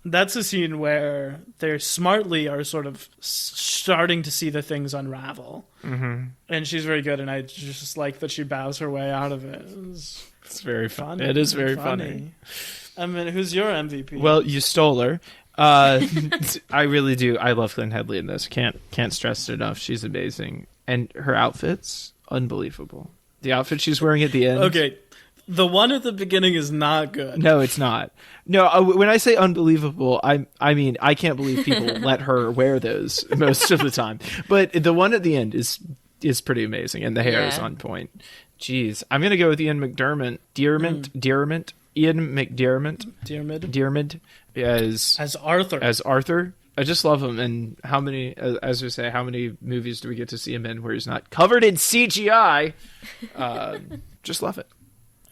that's a scene where they smartly are sort of starting to see the things unravel. Mm-hmm. And she's very good, and I just like that she bows her way out of it. It's very funny. It is very funny. I mean, who's your MVP? Well, you stole her. I really do. I love Glenn Headley in this. Can't stress it enough. She's amazing. And her outfits, unbelievable. The outfit she's wearing at the end. Okay. The one at the beginning is not good. No, it's not. No, when I say unbelievable, I mean, I can't believe people let her wear those most of the time. But the one at the end is pretty amazing, and the hair is on point. Jeez. I'm going to go with Ian McDiarmid. Ian McDiarmid as Arthur. I just love him. And how many movies do we get to see him in where he's not covered in CGI? Just love it.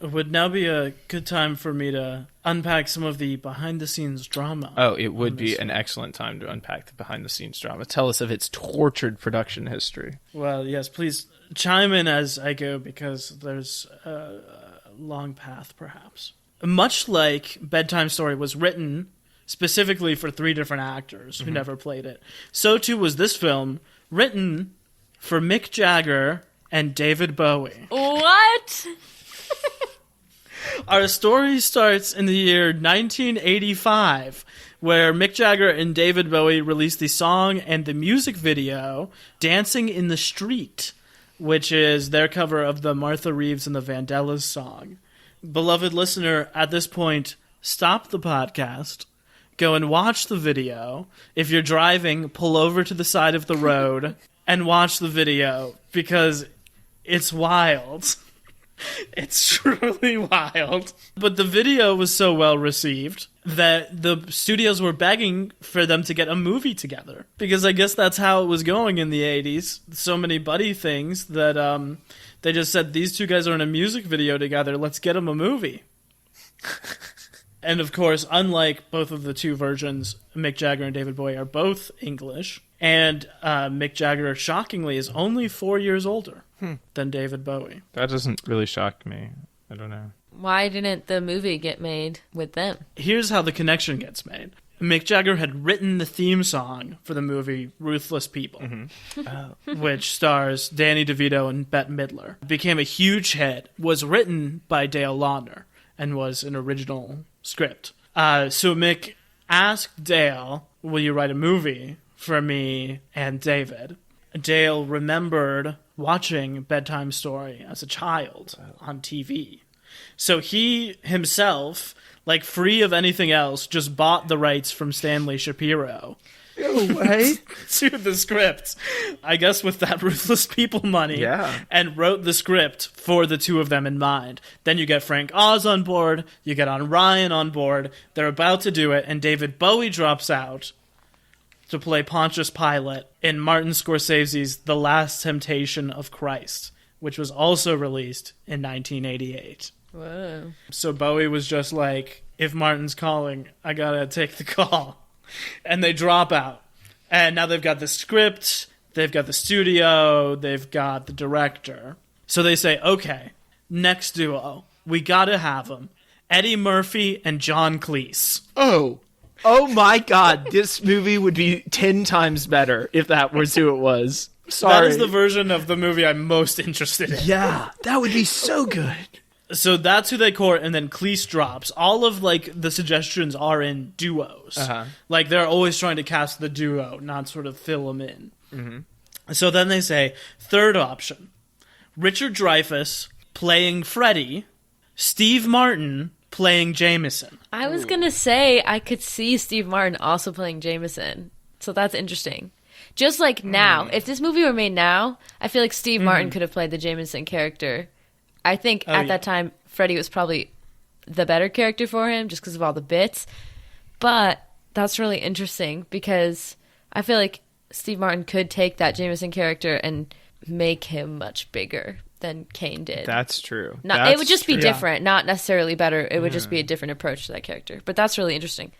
It would now be a good time for me to unpack some of the behind-the-scenes drama. Oh, it would be an excellent time to unpack the behind-the-scenes drama. Tell us of its tortured production history. Well, yes, please chime in as I go, because there's a long path, perhaps. Much like Bedtime Story was written specifically for 3 different actors who never played it, so too was this film, written for Mick Jagger and David Bowie. What? Our story starts in the year 1985, where Mick Jagger and David Bowie released the song and the music video Dancing in the Street, which is their cover of the Martha Reeves and the Vandellas song. Beloved listener, at this point, stop the podcast, go and watch the video. If you're driving, pull over to the side of the road and watch the video, because it's wild. It's truly wild. But the video was so well received that the studios were begging for them to get a movie together. Because I guess that's how it was going in the 80s. So many buddy things that they just said, these two guys are in a music video together, let's get them a movie. And of course, unlike both of the two versions, Mick Jagger and David Bowie are both English. And Mick Jagger, shockingly, is only 4 years older than David Bowie. That doesn't really shock me. I don't know. Why didn't the movie get made with them? Here's how the connection gets made. Mick Jagger had written the theme song for the movie Ruthless People, which stars Danny DeVito and Bette Midler. It became a huge hit, was written by Dale Lautner, and was an original script. So Mick asked Dale, will you write a movie for me and David? Dale remembered watching Bedtime Story as a child on TV. So he himself, like free of anything else, just bought the rights from Stanley Shapiro. No way. To the script. I guess with that Ruthless People money. Yeah. And wrote the script for the two of them in mind. Then you get Frank Oz on board. You get Ryan on board. They're about to do it. And David Bowie drops out to play Pontius Pilate in Martin Scorsese's The Last Temptation of Christ, which was also released in 1988. Whoa. So Bowie was just like, if Martin's calling, I gotta take the call. And they drop out. And now they've got the script, they've got the studio, they've got the director. So they say, okay, next duo, we gotta have them. Eddie Murphy and John Cleese. Oh my God, this movie would be 10 times better if that was who it was. Sorry. That is the version of the movie I'm most interested in. Yeah, that would be so good. So that's who they court, and then Cleese drops. All of, like, the suggestions are in duos. Like, they're always trying to cast the duo, not sort of fill them in. Mm-hmm. So then they say, third option, Richard Dreyfuss playing Freddy, Steve Martin playing Jameson. I was going to say I could see Steve Martin also playing Jameson. So that's interesting. Just like now, if this movie were made now, I feel like Steve Martin could have played the Jameson character. I think at that time, Freddy was probably the better character for him just because of all the bits. But that's really interesting because I feel like Steve Martin could take that Jameson character and make him much bigger than Kane did. That's true. It would just be different, not necessarily better. It would just be a different approach to that character. But that's really interesting.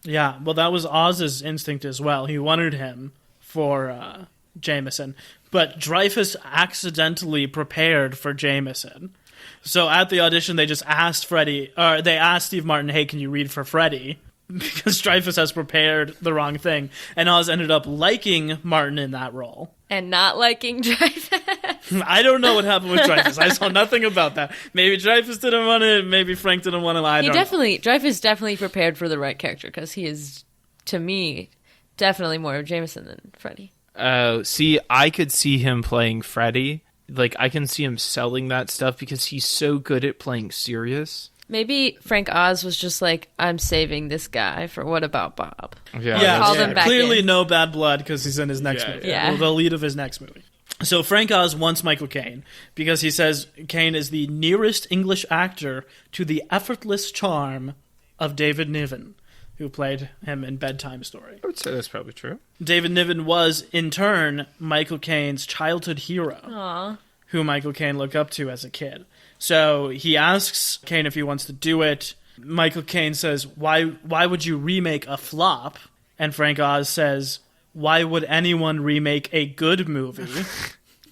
Yeah, well, that was Oz's instinct as well. He wanted him for Jameson. But Dreyfuss accidentally prepared for Jameson. So at the audition, they just asked they asked Steve Martin, hey, can you read for Freddy? Because Dreyfuss has prepared the wrong thing. And Oz ended up liking Martin in that role. And not liking Dreyfuss. I don't know what happened with Dreyfuss. I saw nothing about that. Maybe Dreyfuss didn't want it. Maybe Frank didn't want him. Dreyfuss definitely prepared for the right character because he is, to me, definitely more of Jameson than Freddy. Oh, see, I could see him playing Freddy. Like, I can see him selling that stuff because he's so good at playing serious. Maybe Frank Oz was just like, I'm saving this guy for What About Bob? Yeah, Him back clearly in. no bad blood because he's in his next movie. Yeah. Well, the lead of his next movie. So Frank Oz wants Michael Caine because he says Caine is the nearest English actor to the effortless charm of David Niven, who played him in Bedtime Story. I would say that's probably true. David Niven was, in turn, Michael Caine's childhood hero, who Michael Caine looked up to as a kid. So he asks Caine if he wants to do it. Michael Caine says, why would you remake a flop? And Frank Oz says, why would anyone remake a good movie?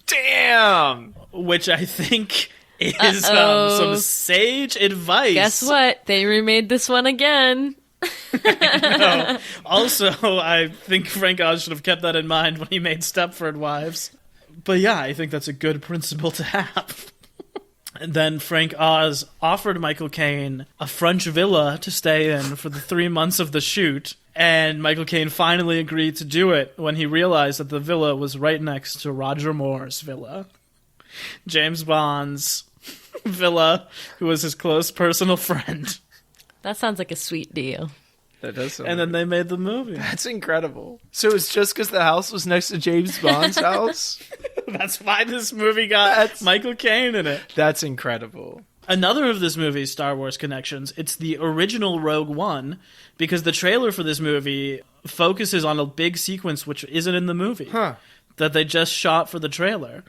Damn! Which I think is some sage advice. Guess what? They remade this one again. No. Also, I think Frank Oz should have kept that in mind when he made Stepford Wives. But yeah, I think that's a good principle to have. And then Frank Oz offered Michael Caine a French villa to stay in for the 3 months of the shoot. And Michael Caine finally agreed to do it when he realized that the villa was right next to Roger Moore's villa. James Bond's villa, who was his close personal friend. That sounds like a sweet deal. That does sound And then they made the movie. That's incredible. So it's just because the house was next to James Bond's house? That's why this movie got Michael Caine in it. That's incredible. Another of this movie's Star Wars connections, it's the original Rogue One, because the trailer for this movie focuses on a big sequence which isn't in the movie, that they just shot for the trailer,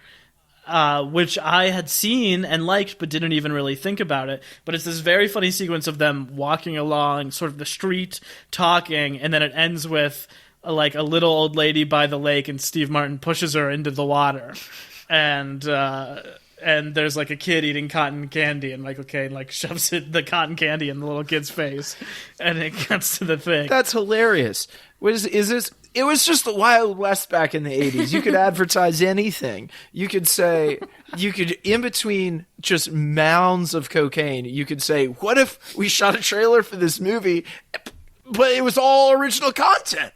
which I had seen and liked but didn't even really think about it. But it's this very funny sequence of them walking along sort of the street, talking, and then it ends with a little old lady by the lake and Steve Martin pushes her into the water. And there's a kid eating cotton candy, and Michael Caine shoves the cotton candy in the little kid's face, and it gets to the thing. That's hilarious. Is this? It was just the Wild West back in the 80s. You could advertise anything. You could say, in between just mounds of cocaine, you could say, what if we shot a trailer for this movie, but it was all original content?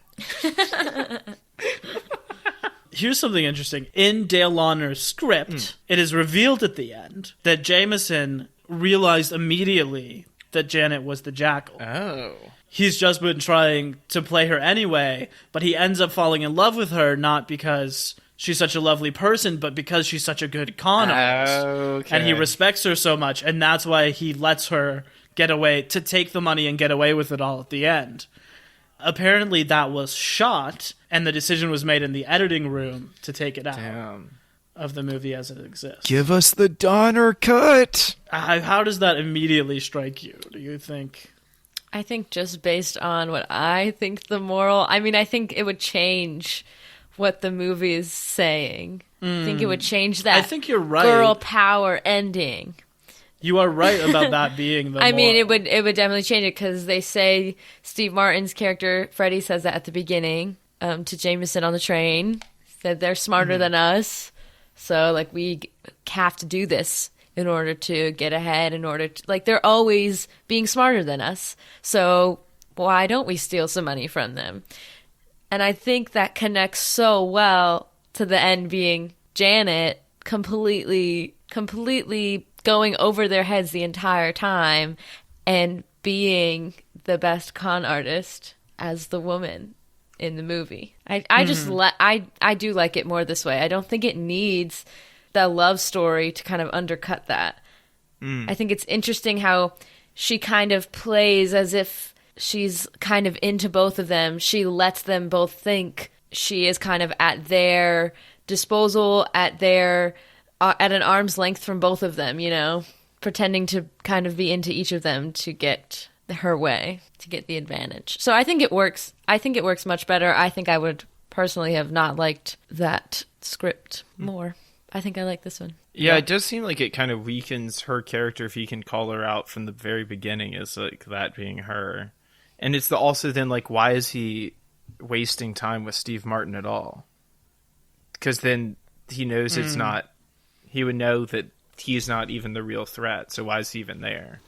Here's something interesting. In Dale Launer's script, it is revealed at the end that Jameson realized immediately that Janet was the Jackal. Oh. He's just been trying to play her anyway, but he ends up falling in love with her not because she's such a lovely person, but because she's such a good con artist. Okay. And he respects her so much, and that's why he lets her get away, to take the money and get away with it all at the end. Apparently that was shot, and the decision was made in the editing room to take it out of the movie as it exists. Give us the Donner cut! How does that immediately strike you? Do you think... I think just based on what I think the moral, I mean, I think it would change what the movie is saying. I think it would change that. I think you're right. Girl power ending. You are right about that being the I mean, moral. it would definitely change it because they say Steve Martin's character, Freddie, says that at the beginning to Jameson on the train. Said they're smarter than us. So, like, we have to do this in order to get ahead, in order to, like, they're always being smarter than us. So why don't we steal some money from them? And I think that connects so well to the end being Janet completely going over their heads the entire time and being the best con artist as the woman in the movie. I do like it more this way. I don't think it needs the love story to kind of undercut that. I think it's interesting how she kind of plays as if she's kind of into both of them. She lets them both think she is kind of at their disposal, at an arm's length from both of them, you know, pretending to kind of be into each of them to get her way, to get the advantage. So I think it works. I think it works much better. I think I would personally have not liked that script more. I think I like this one. Yeah, it does seem like it kind of weakens her character if you can call her out from the very beginning as like that being her. And it's also then like, why is he wasting time with Steve Martin at all? Because then he knows it's not, he would know that he's not even the real threat. So why is he even there?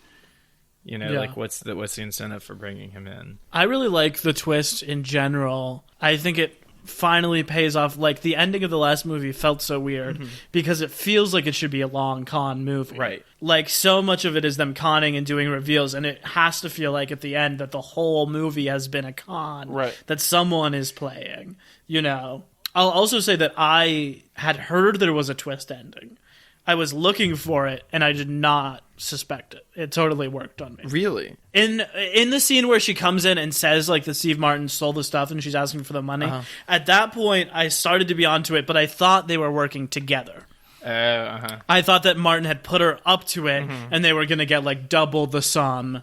You know, like what's the incentive for bringing him in? I really like the twist in general. I think it finally pays off. Like, the ending of the last movie felt so weird because it feels like it should be a long con movie. Right. Like, so much of it is them conning and doing reveals, and it has to feel like at the end that the whole movie has been a con. Right. That someone is playing, you know. I'll also say that I had heard there was a twist ending. I was looking for it, and I did not suspect it. It totally worked on me. Really? In the scene where she comes in and says, like, that Steve Martin stole the stuff and she's asking for the money, at that point, I started to be onto it, but I thought they were working together. I thought that Martin had put her up to it, and they were going to get, like, double the sum,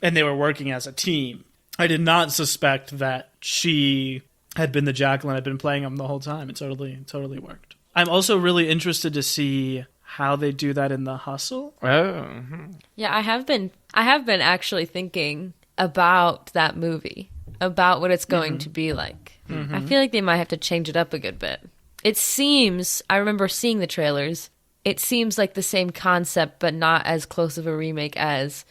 and they were working as a team. I did not suspect that she had been the Jacqueline, had been playing him the whole time. It totally worked. I'm also really interested to see how they do that in The Hustle. Yeah, I have been actually thinking about that movie, about what it's going to be like. I feel like they might have to change it up a good bit. It seems, I remember seeing the trailers, it seems like the same concept, but not as close of a remake as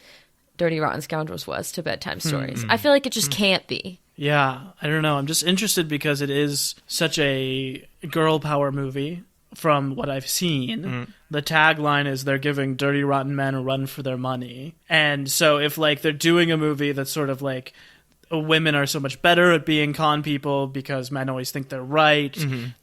Dirty Rotten Scoundrels was to Bedtime Stories. I feel like it just can't be. Yeah, I don't know. I'm just interested because it is such a girl power movie. From what I've seen, the tagline is they're giving dirty, rotten men a run for their money. And so if, like, they're doing a movie that's sort of like women are so much better at being con people because men always think they're right,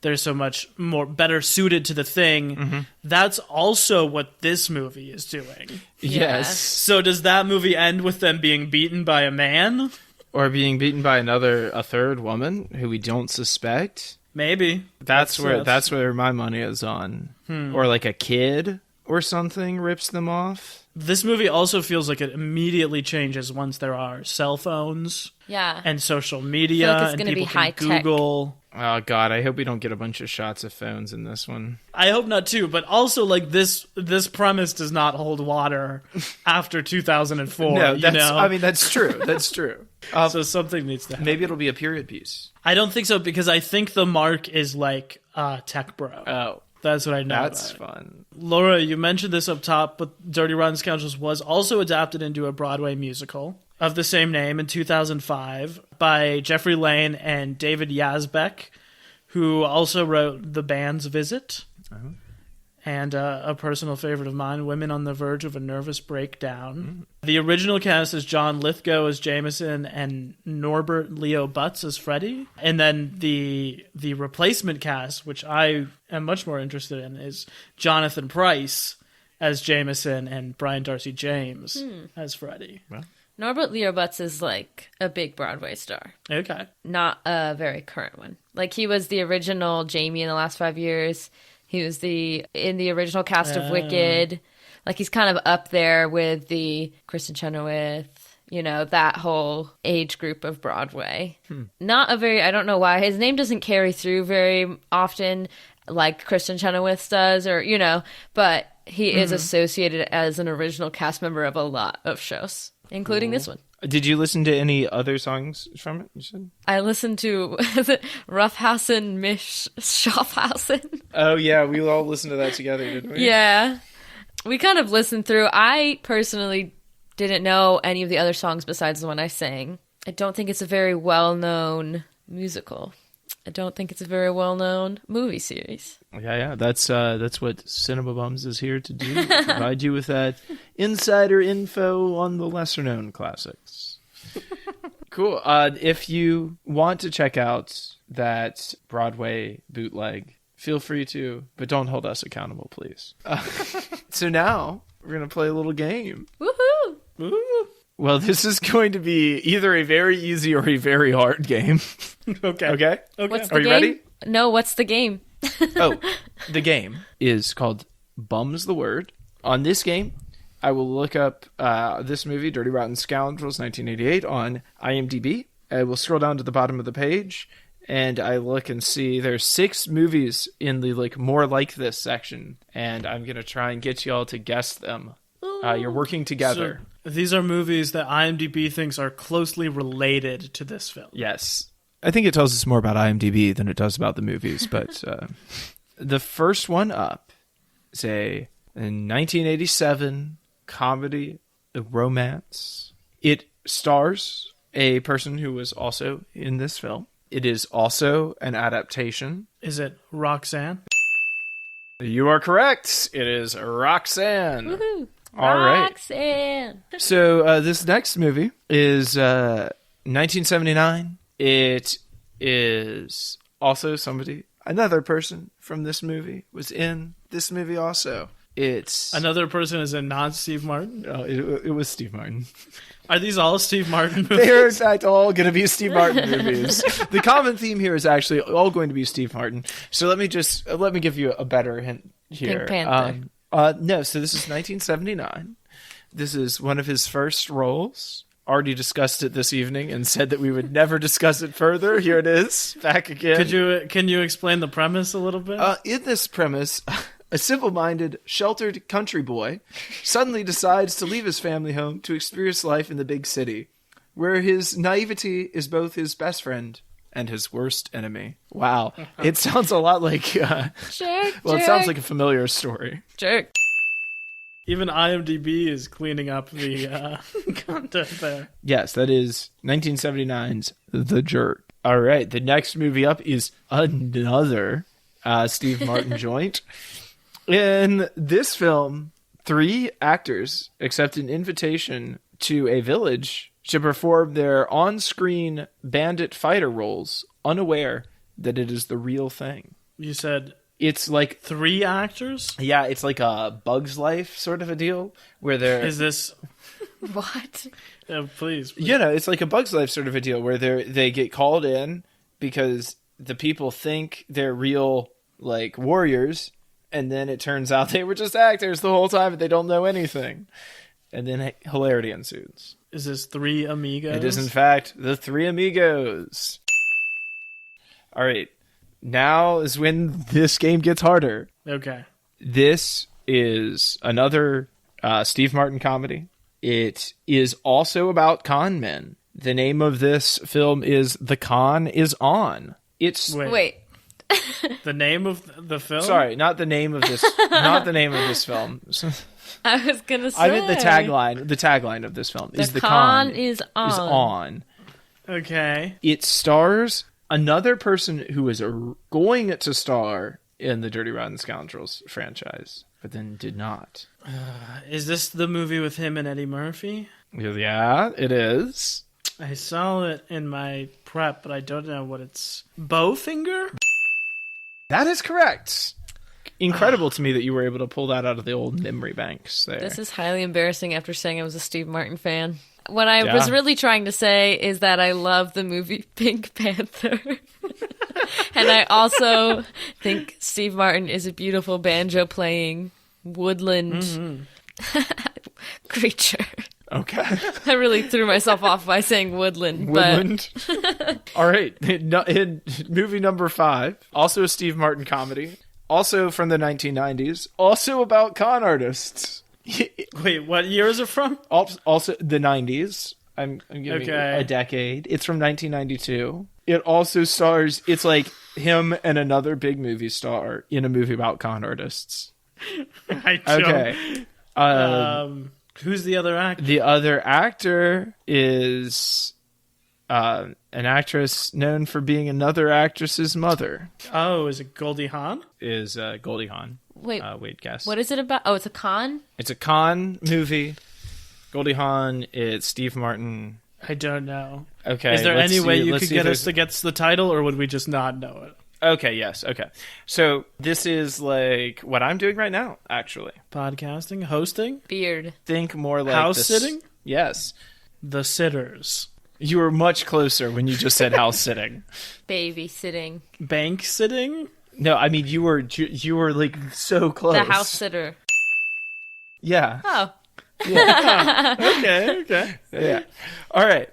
they're so much more better suited to the thing, that's also what this movie is doing. Yes. So does that movie end with them being beaten by a man? Or being beaten by a third woman who we don't suspect? Maybe. That's where my money is on. Or like a kid or something rips them off. This movie also feels like it immediately changes once there are cell phones. Yeah. And social media. I feel like it's and gonna people be can high-tech. Google. Oh God, I hope we don't get a bunch of shots of phones in this one. I hope not too, but also like this premise does not hold water after 2004. No, you know? I mean that's true. That's true. So something needs to happen. Maybe it'll be a period piece. I don't think so because I think the mark is like tech bro. Oh. That's what I know. That's fun. Laura, you mentioned this up top, but Dirty Rotten Scoundrels was also adapted into a Broadway musical of the same name in 2005 by Jeffrey Lane and David Yazbek, who also wrote The Band's Visit. And a personal favorite of mine, Women on the Verge of a Nervous Breakdown. The original cast is John Lithgow as Jameson and Norbert Leo Butz as Freddie. And then the replacement cast, which I am much more interested in, is Jonathan Pryce as Jameson and Brian Darcy James as Freddie. Well. Norbert Leo Butz is like a big Broadway star. Okay. Not a very current one. Like, he was the original Jamie in the last 5 years. He was in the original cast of Wicked. Like, he's kind of up there with the Kristen Chenoweth, that whole age group of Broadway. I don't know why. His name doesn't carry through very often like Kristen Chenoweth's does, but he is associated as an original cast member of a lot of shows, including this one. Did you listen to any other songs from it, you said? I listened to, is it Roughhausen, Mish Schaffhausen? Oh, yeah, we all listened to that together, didn't we? Yeah. We kind of listened through. I personally didn't know any of the other songs besides the one I sang. I don't think it's a very well-known musical. I don't think it's a very well-known movie series. Yeah, that's what Cinema Bums is here to do. Provide you with that insider info on the lesser-known classics. Cool. If you want to check out that Broadway bootleg, feel free to, but don't hold us accountable, please. So now we're going to play a little game. Woohoo! Woo! Well, this is going to be either a very easy or a very hard game. Okay. What's the Are you game? ready? No, what's the game? The game is called Bum's the Word. On this game, I will look up this movie, Dirty Rotten Scoundrels, 1988, on IMDb. I will scroll down to the bottom of the page, and I look and see there's 6 movies in the more like this section, and I'm going to try and get you all to guess them. You're working together. So these are movies that IMDb thinks are closely related to this film. Yes. I think it tells us more about IMDb than it does about the movies, but the first one up is a 1987 comedy romance. It stars a person who was also in this film. It is also an adaptation. Is it Roxanne? You are correct. It is Roxanne. Woohoo! All right. Roxanne! So this next movie is 1979. It is also another person from this movie was in this movie also. It's Another person is in not Steve Martin? Oh, it was Steve Martin. Are these all Steve Martin movies? They're in fact all going to be Steve Martin movies. The common theme here is actually all going to be Steve Martin. So let me give you a better hint here. Pink Panther. No, so this is 1979. This is one of his first roles. Already discussed it this evening and said that we would never discuss it further. Here it is, back again. Can you explain the premise a little bit? In this premise, a simple-minded, sheltered country boy suddenly decides to leave his family home to experience life in the big city, where his naivety is both his best friend and his worst enemy. Wow. It sounds a lot like... Jerk, it sounds like a familiar story. Jerk. Even IMDb is cleaning up the content there. Yes, that is 1979's The Jerk. All right, the next movie up is another Steve Martin joint. In this film, 3 actors accept an invitation to a village to perform their on-screen bandit fighter roles, unaware that it is the real thing. You said it's like 3 actors? Yeah, it's like a Bug's Life sort of a deal where they're... Is this... What? Please. It's like a Bug's Life sort of a deal where they get called in because the people think they're real warriors, and then it turns out they were just actors the whole time and they don't know anything. And then hilarity ensues. Is this 3 amigos? It is, in fact, the 3 amigos. All right. Now is when this game gets harder. Okay. This is another Steve Martin comedy. It is also about con men. The name of this film is The Con Is On. Wait. The name of the film? Sorry, not the name of this. Not the name of this film. I was gonna say. I meant the tagline. The tagline of this film is The Con is On. Is on. Okay. It stars another person who is going to star in the Dirty Rotten Scoundrels franchise, but then did not. Is this the movie with him and Eddie Murphy? Yeah, it is. I saw it in my prep, but I don't know what it's... Bowfinger? That is correct. Incredible to me that you were able to pull that out of the old memory banks there. This is highly embarrassing after saying I was a Steve Martin fan. What I was really trying to say is that I love the movie Pink Panther. And I also think Steve Martin is a beautiful banjo-playing woodland creature. Okay. I really threw myself off by saying woodland. Woodland. All right. In movie number 5, also a Steve Martin comedy, also from the 1990s, also about con artists. Wait, what year is it from? Also the 90s. I'm giving you a decade. It's from 1992. It also stars, it's like him and another big movie star in a movie about con artists. Okay. Who's the other actor? The other actor is an actress known for being another actress's mother. Oh, is it Goldie Hawn? Is Goldie Hawn. Wait, guess. what is it about? Oh, it's a con? It's a con movie. Goldie Hawn, it's Steve Martin. I don't know. Okay. Is there any way you could get us to guess the title, or would we just not know it? Okay, yes, okay. So this is like what I'm doing right now, actually. Podcasting? Hosting? Beard. Think more like house sitting? Yes. The Sitters. You were much closer when you just said house sitting. Babysitting. Bank sitting? No, I mean you were like so close. The house sitter. Yeah. Oh. Yeah. Okay. Yeah. All right.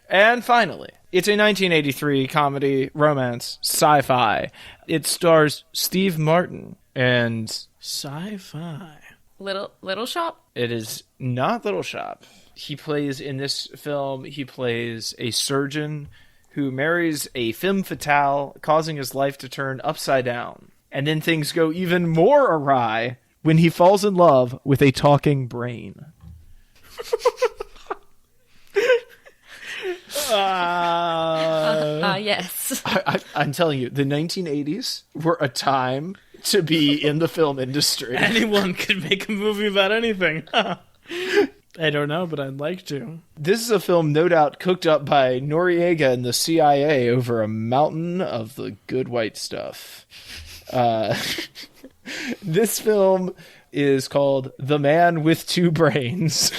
And finally, it's a 1983 comedy, romance, sci-fi. It stars Steve Martin and... Sci-fi. Little Shop? It is not Little Shop. He plays, in this film, he plays a surgeon who marries a femme fatale, causing his life to turn upside down. And then things go even more awry when he falls in love with a talking brain. Yes. I'm telling you, the 1980s were a time to be in the film industry. Anyone could make a movie about anything. I don't know, but I'd like to. This is a film no doubt cooked up by Noriega and the CIA over a mountain of the good white stuff. This film is called The Man with Two Brains.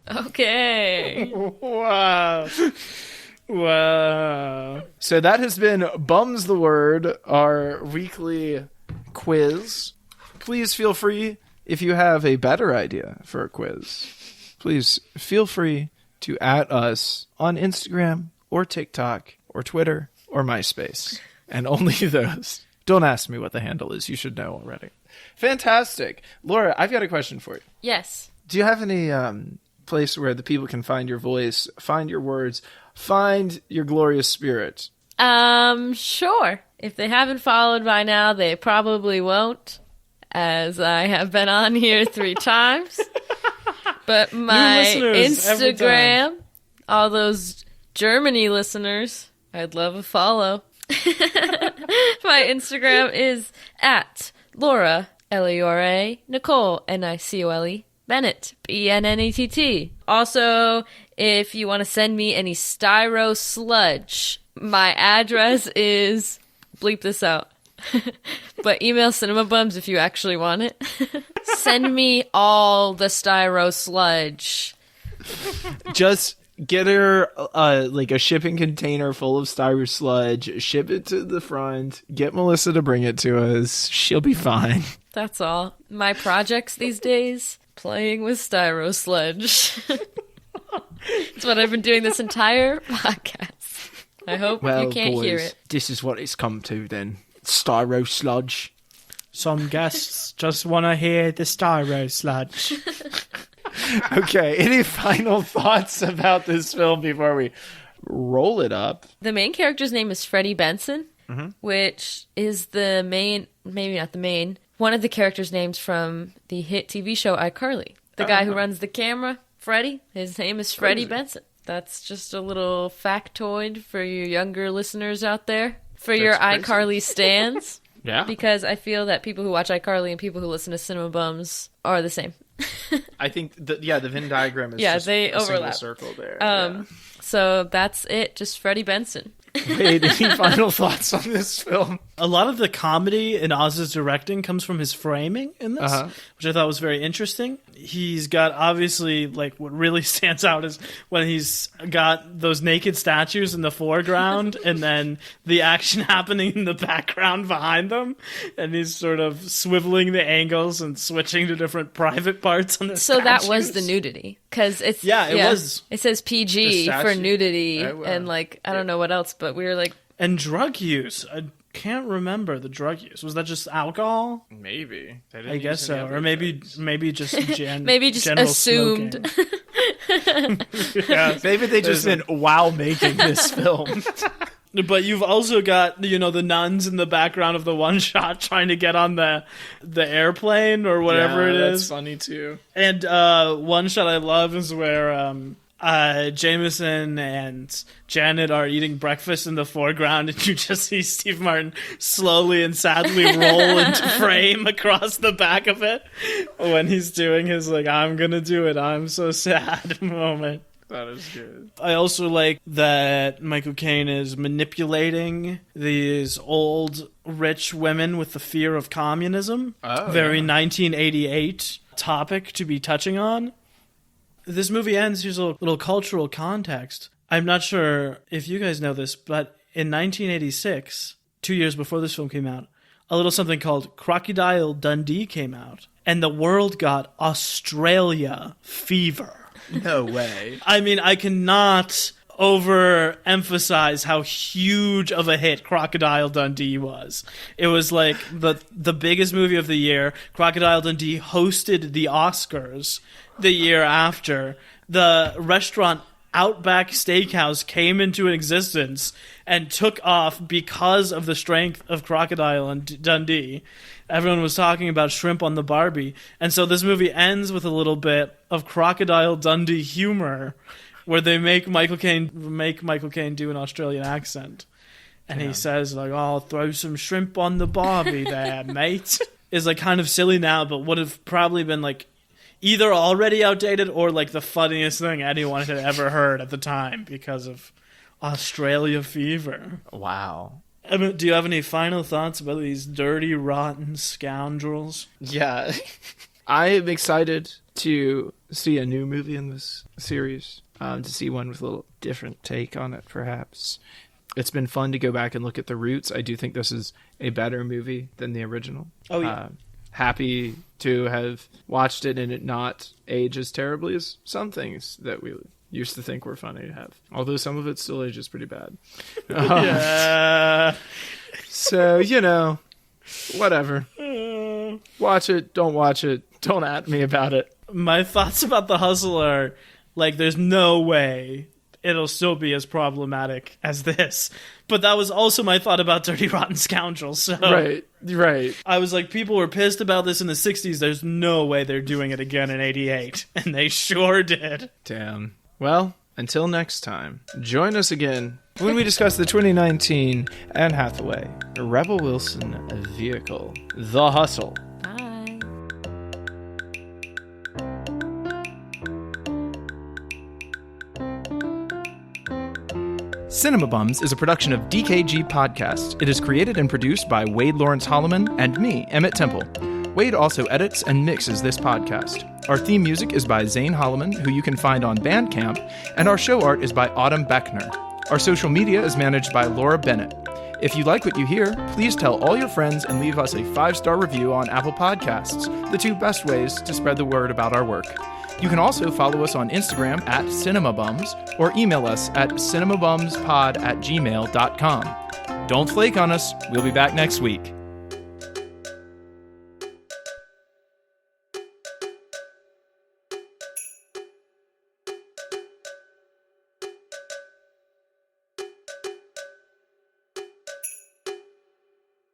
Okay. Wow. So that has been Bums the Word, our weekly quiz. Please feel free, if you have a better idea for a quiz, please feel free to @ us on Instagram or TikTok or Twitter or MySpace. And only those. Don't ask me what the handle is. You should know already. Fantastic. Laura, I've got a question for you. Yes. Do you have any place where the people can find your voice, find your words, find your glorious spirit? Sure. If they haven't followed by now, they probably won't, as I have been on here 3 times. But my Instagram, all those Germany listeners, I'd love a follow. My Instagram is at Laura, Leura, Nicole, Nicole, Bennett, Bennett. Also, if you want to send me any styro sludge, my address is, bleep this out, but email CinemaBums if you actually want it. Send me all the styro sludge. Just get her like a shipping container full of styro sludge, ship it to the front, get Melissa to bring it to us. She'll be fine. That's all. My projects these days, playing with styro sludge. That's what I've been doing this entire podcast. I hope you can't hear it. This is what it's come to then. Styro sludge. Some guests just want to hear the styro sludge. Okay, any final thoughts about this film before we roll it up? The main character's name is Freddie Benson, which is the main, maybe not the main, one of the characters' names from the hit TV show iCarly. The guy who runs the camera, Freddie, his name is Freddie Benson. That's just a little factoid for your younger listeners out there. For your iCarly stans. Yeah. Because I feel that people who watch iCarly and people who listen to Cinema Bums are the same. I think, the Venn diagram is just they a overlap. single circle there. So that's it, just Freddie Benson. Wait, any final thoughts on this film? A lot of the comedy in Oz's directing comes from his framing in this, which I thought was very interesting. He's got, obviously, like, what really stands out is when he's got those naked statues in the foreground and then the action happening in the background behind them, and he's sort of swiveling the angles and switching to different private parts on the So statues. that was the nudity. Because it's it was. It says PG The for statute. nudity Oh, wow. and like I don't know what else, but we were like, And drug use. I can't remember the drug use. Was that just alcohol? Maybe. They didn't I guess use any so. other Or maybe drugs. just maybe just general assumed. smoking. Yeah. Maybe they just meant while making this film. But you've also got, the nuns in the background of the one shot trying to get on the airplane or whatever it is. That's funny too. And one shot I love is where Jameson and Janet are eating breakfast in the foreground, and you just see Steve Martin slowly and sadly roll into frame across the back of it when he's doing his, like, I'm gonna do it, I'm so sad moment. That is good. I also like that Michael Caine is manipulating these old rich women with the fear of communism. Oh, Very yeah. 1988 topic to be touching on. This movie ends, here's a little cultural context. I'm not sure if you guys know this, but in 1986, 2 years before this film came out, a little something called Crocodile Dundee came out, and the world got Australia fever. No way. I mean, I cannot overemphasize how huge of a hit Crocodile Dundee was. It was like the biggest movie of the year. Crocodile Dundee hosted the Oscars the year after. The restaurant Outback Steakhouse came into existence and took off because of the strength of Crocodile and Dundee. Everyone was talking about shrimp on the Barbie. And so this movie ends with a little bit of Crocodile Dundee humor where they make Michael Caine do an Australian accent. And he says, like, oh, throw some shrimp on the Barbie there, mate. Is like kind of silly now, but would have probably been like either already outdated or like the funniest thing anyone had ever heard at the time because of Australia fever. Wow. I mean, do you have any final thoughts about these dirty, rotten scoundrels? Yeah. I am excited to see a new movie in this series, to see one with a little different take on it, perhaps. It's been fun to go back and look at the roots. I do think this is a better movie than the original. Oh, yeah. Happy to have watched it and it not age as terribly as some things that we used to think were funny to have. Although some of it still ages pretty bad. Yeah. So, whatever. Watch it, don't watch it, don't at me about it. My thoughts about The Hustle are, like, there's no way it'll still be as problematic as this. But that was also my thought about Dirty Rotten Scoundrels. So Right. I was like, people were pissed about this in the 60s. There's no way they're doing it again in 88. And they sure did. Damn. Well, until next time, join us again when we discuss the 2019 Anne Hathaway, Rebel Wilson vehicle, The Hustle. bye. Cinema Bums is a production of DKG Podcast. It is created and produced by Wade Lawrence Holloman and me, Emmett Temple. Wade also edits and mixes this podcast. Our theme music is by Zane Holloman, who you can find on Bandcamp, and our show art is by Autumn Beckner. Our social media is managed by Laura Bennett. If you like what you hear, please tell all your friends and leave us a 5-star review on Apple Podcasts, the two best ways to spread the word about our work. You can also follow us on Instagram at CinemaBums or email us at cinemabumspod@gmail.com. Don't flake on us. We'll be back next week.